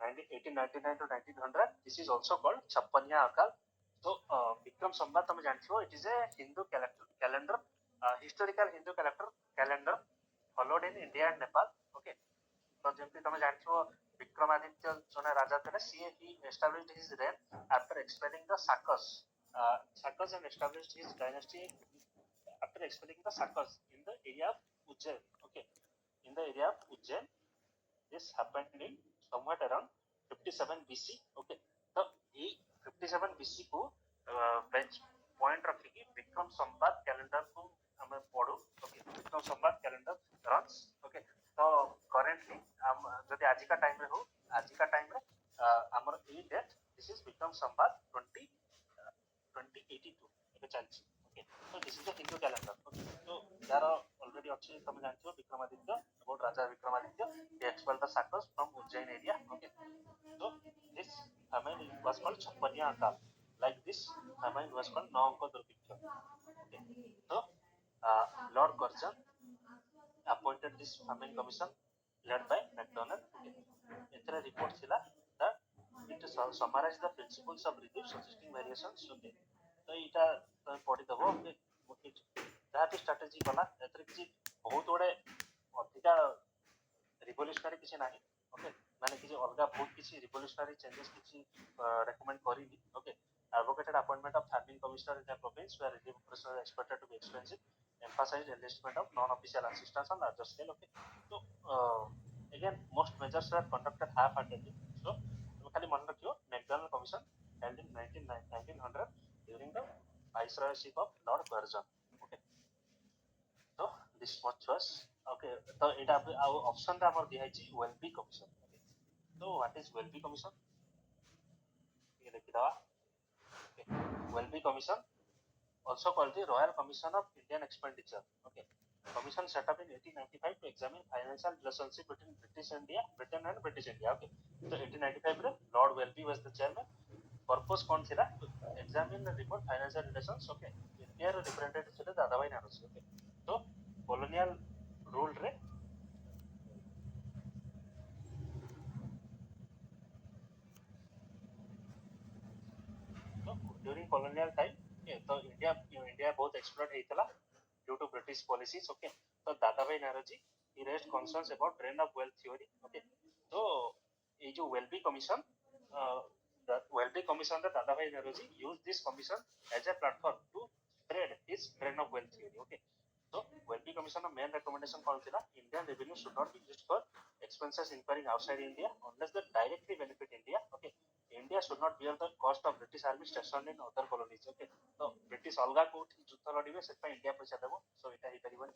1899 to 1900, this is also called Chappanya Akal. So Vikram Sambat तुम जानते हो, it is a Hindu calendar, historical Hindu calendar followed in India and Nepal. Okay, तो जेमति तुम जानते हो विक्रमादित्य जोने राजा थे he established his reign after expelling the Sakas and established his dynasty after expelling the Sakas in the area of Ujjain. Okay, in the area of Ujjain, this happened in somewhat around 57 BC. Okay, so ये 57 BC को bench point रखिकी Vikram Samvat calendar को हमें पढ़ो. Okay, Vikram Samvat calendar runs. Okay, तो currently हम जब आज का टाइम में हो आज का टाइम में हमारा ये date this is Vikram Samvat 2082 ये चलती. Okay, so this is the Hindu calendar. Okay, so there are already अच्छे तुम जानते हो Vikramaditya about Raja Vikramaditya he expelled the Sakas from Ujjain area. Okay, so this famine was called Chappanya Akal. like this famine was called Naamko Durഭിksha. Okay. So Lord Curzon appointed this famine commission led by MacDonald. Okay. एथरे report थिला that it summarized the principles of relief suggesting variations. Okay. तो इटा तमे पढि दबो okay जहाँ भी strategy कला एथरे किछि बहुत गुडे अधिका रिवोल्यूशनरी किछि नाही ओके माने किछि अलगा बहुत किछि रिवोल्यूशनरी चेंजेस किछि रेकमेंड करिनि okay advocated appointment of farming commissioner in the province where relief operations are expected to be expensive, emphasized enlistment of non-official assistance on larger scale. Okay, so again most measures were conducted half-heartedly. So खाली मन रखियो McDonald Commission held in 1900 during the viceroyship of Lord Curzon. Okay, so this much was okay. तो एटा option ता हमर दिया छि Welby Commission. Okay, so what is Welby Commission? ये देखि दवा. Okay. Welby Commission, also called the Royal Commission of Indian Expenditure. Okay. Commission set up in 1895 to examine financial relationship between Britain and British India. Okay. So 1895 रे Lord Welby was the chairman. Purpose कौन थिला? To examine the remote financial relations. Okay. India रे representative थिले Dadabhai Naoroji. Okay. So colonial rule रे during colonial time okay, तो India बहुत exploit ହେଇଥିଲା due to British policies. Okay, so Dadabhai Naoroji he raised concerns about drain of wealth theory. Okay, so ये जो Welby Commission the Welby Commission रे Dadabhai Naoroji used this commission as a platform to spread his drain of wealth theory. Okay, so Welby Commission of main recommendation कौन थिला? Indian revenue should not be used for expenses incurring outside India unless they directly benefit India. Okay, India should not bear the cost of British army stationed in other colonies. Okay, so British अलगा कोठी युद्ध लड़िबे से India पैसा देबो सो एटा ही परिबन.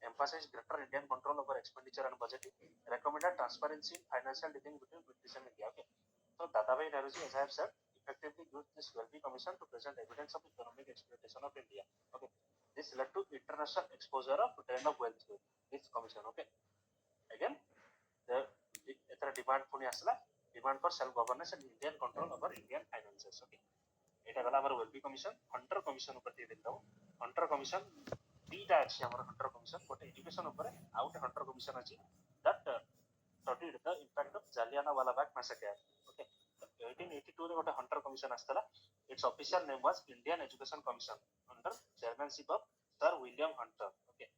Emphasize greater Indian control over expenditure and budgeting. Recommended transparency in financial dealing between British and India. Okay, so Dadabhai Naoroji, as I have said, effectively used this Welby Commission to present evidence of economic exploitation of India. Okay, this led to international exposure of drain of wealth. This commission. Okay, again the demand पुनी आसला demand for self governance and Indian control over Indian finances. Okay, एटा गला हमर Welby Commission. Hunter Commission ऊपर दे देता हूं. Hunter Commission दीटा अछि हमर Hunter Commission गोटे एजुकेशन ऊपर आ गोटे Hunter Commission अछि that studied the impact of Jallianwala Bagh massacre. Okay, 1882 रे गोटे Hunter Commission आस्तला. Its official name was Indian Education Commission under chairmanship of Sir William Hunter. Okay,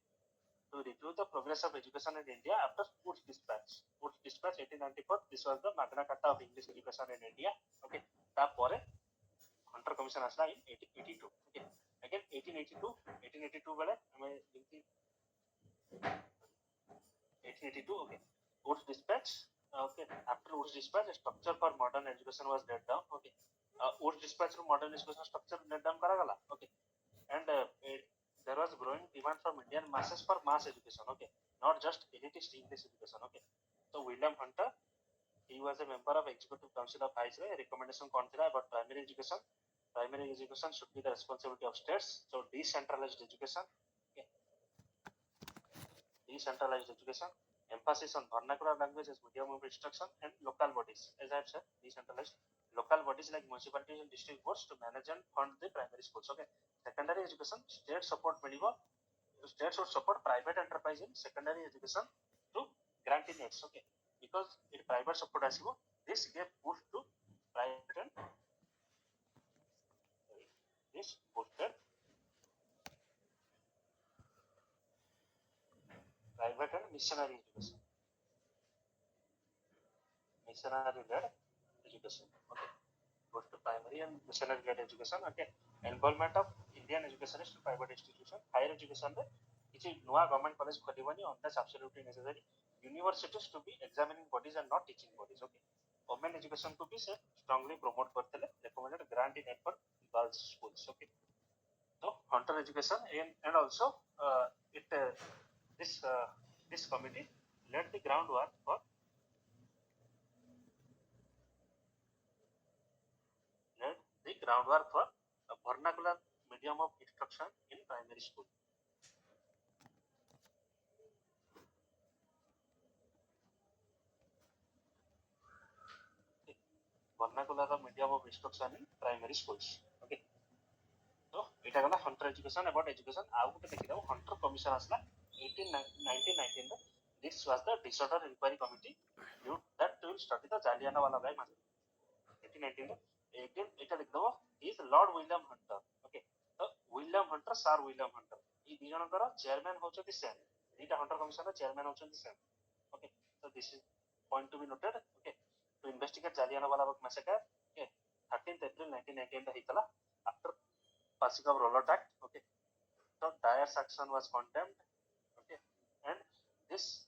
to review the progress of education in India after Wood's Dispatch. Wood's Dispatch 1894. This was the Magna Carta of English education in India. Okay, तापरे Hunter Commission आसला in 1882. Okay, again 1882 बेले हमें 1882. Okay, Wood's Dispatch. Okay, after Wood's Dispatch, a structure for modern education was laid down. Okay, Wood's Dispatch row modern education structure laid down करा गला. Okay, and there was growing demand from Indian masses for mass education. Okay, not just elitist English education. Okay, so William Hunter, he was a member of Executive Council of Viceroy. Recommendation कौन थिला about primary education? Primary education should be the responsibility of states. So decentralized education. Okay, decentralized education. Emphasis on vernacular language as medium of instruction and local bodies. As I have said, decentralized local bodies like municipalities and district boards to manage and fund the primary schools. Okay, secondary education, state support मिलिबो. States should support private enterprise in secondary education through granting aids. Okay, because it private support asibo, this gave boost to private and this boosted private and missionary education. Missionary led education. Okay, goes to primary and missionary led education. Okay, involvement of Indian educationists to private institution. Higher education रे किछि नुआ government college खोलिबनी unless absolutely necessary. Universities to be examining bodies and not teaching bodies. Okay, women education to be से strongly promote करतेले. Recommended grant in aid for girls schools. Okay, so Hunter education and also this committee laid the groundwork for a vernacular medium of instruction in primary school. Okay. vernacular medium of instruction in primary schools. Okay, so eta gala hunter education. About education आउ गोटे देखि दबो hunter commission asla 1919 this was the disorder inquiry committee due that will study the Jallianwala Bagh massacre. 1819 again eta likh dabo is Lord William Hunter. Okay, so William Hunter, Sir William Hunter, ई दी जनकर chairman होचती सेम, दीटा hunter commission रा chairman होचती सेम. Okay, so this is point to be noted. Okay, to investigate Jallianwala Bagh massacre. Okay, 13th April 1919 दा hitala after passing of Rowlatt Act. Okay, so Dyer's action was condemned. Okay, and this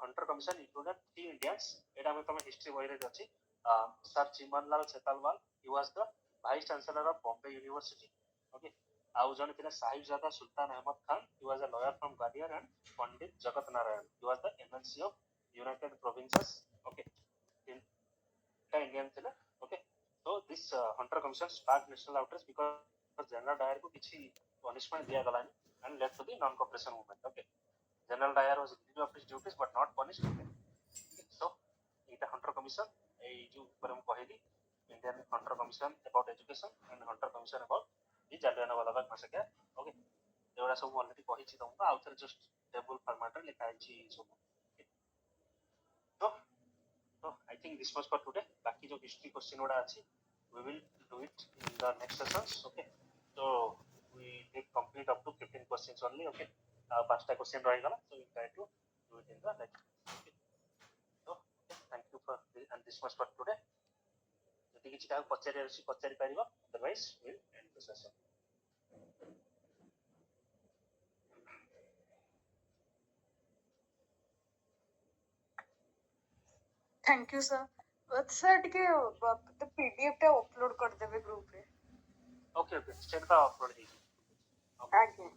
hunter commission included 3 Indians. एटा में तमे history boy रे अछि. Sir Chimanlal Chetalwal, he was the vice chancellor of Bombay University. Okay, आउ जने थिले साहिबजादा सुल्तान Ahmad Khan, he was a lawyer from Gwalior, and Pandit Jagat Narayan, he was the MLC of United Provinces. Okay, in Indian थिले. Okay, so this hunter commission sparked national outrage because General Dyer को किछि punishment दिया गलानी and led to the non cooperation movement. Okay, General Dyer was relieved of his duties but not punished. Okay, so eta hunter commission ei जो ऊपर हम कहली Indian hunter commission about education and hunter commission about the Jallianwala Bagh massacre. Okay, एवरा सब already कहिछि तुमको आउ थरे just table format रे लिखा अछि सब. So I think this was for today. बाकी जो history question ओडा अछि we will do it in the next sessions. Okay, so we did complete up to 15 questions only. Okay, 5टा question रहि गला, so we try to do it in the next. Okay, so okay, thank you for this, and this was for today. जति किछि का पचारि अछि पचारि परिबो, otherwise we will end the session. Thank you sir. Sir टिके PDF टा upload कर देबे group रे. Okay, okay, send का upload हेगी. आगे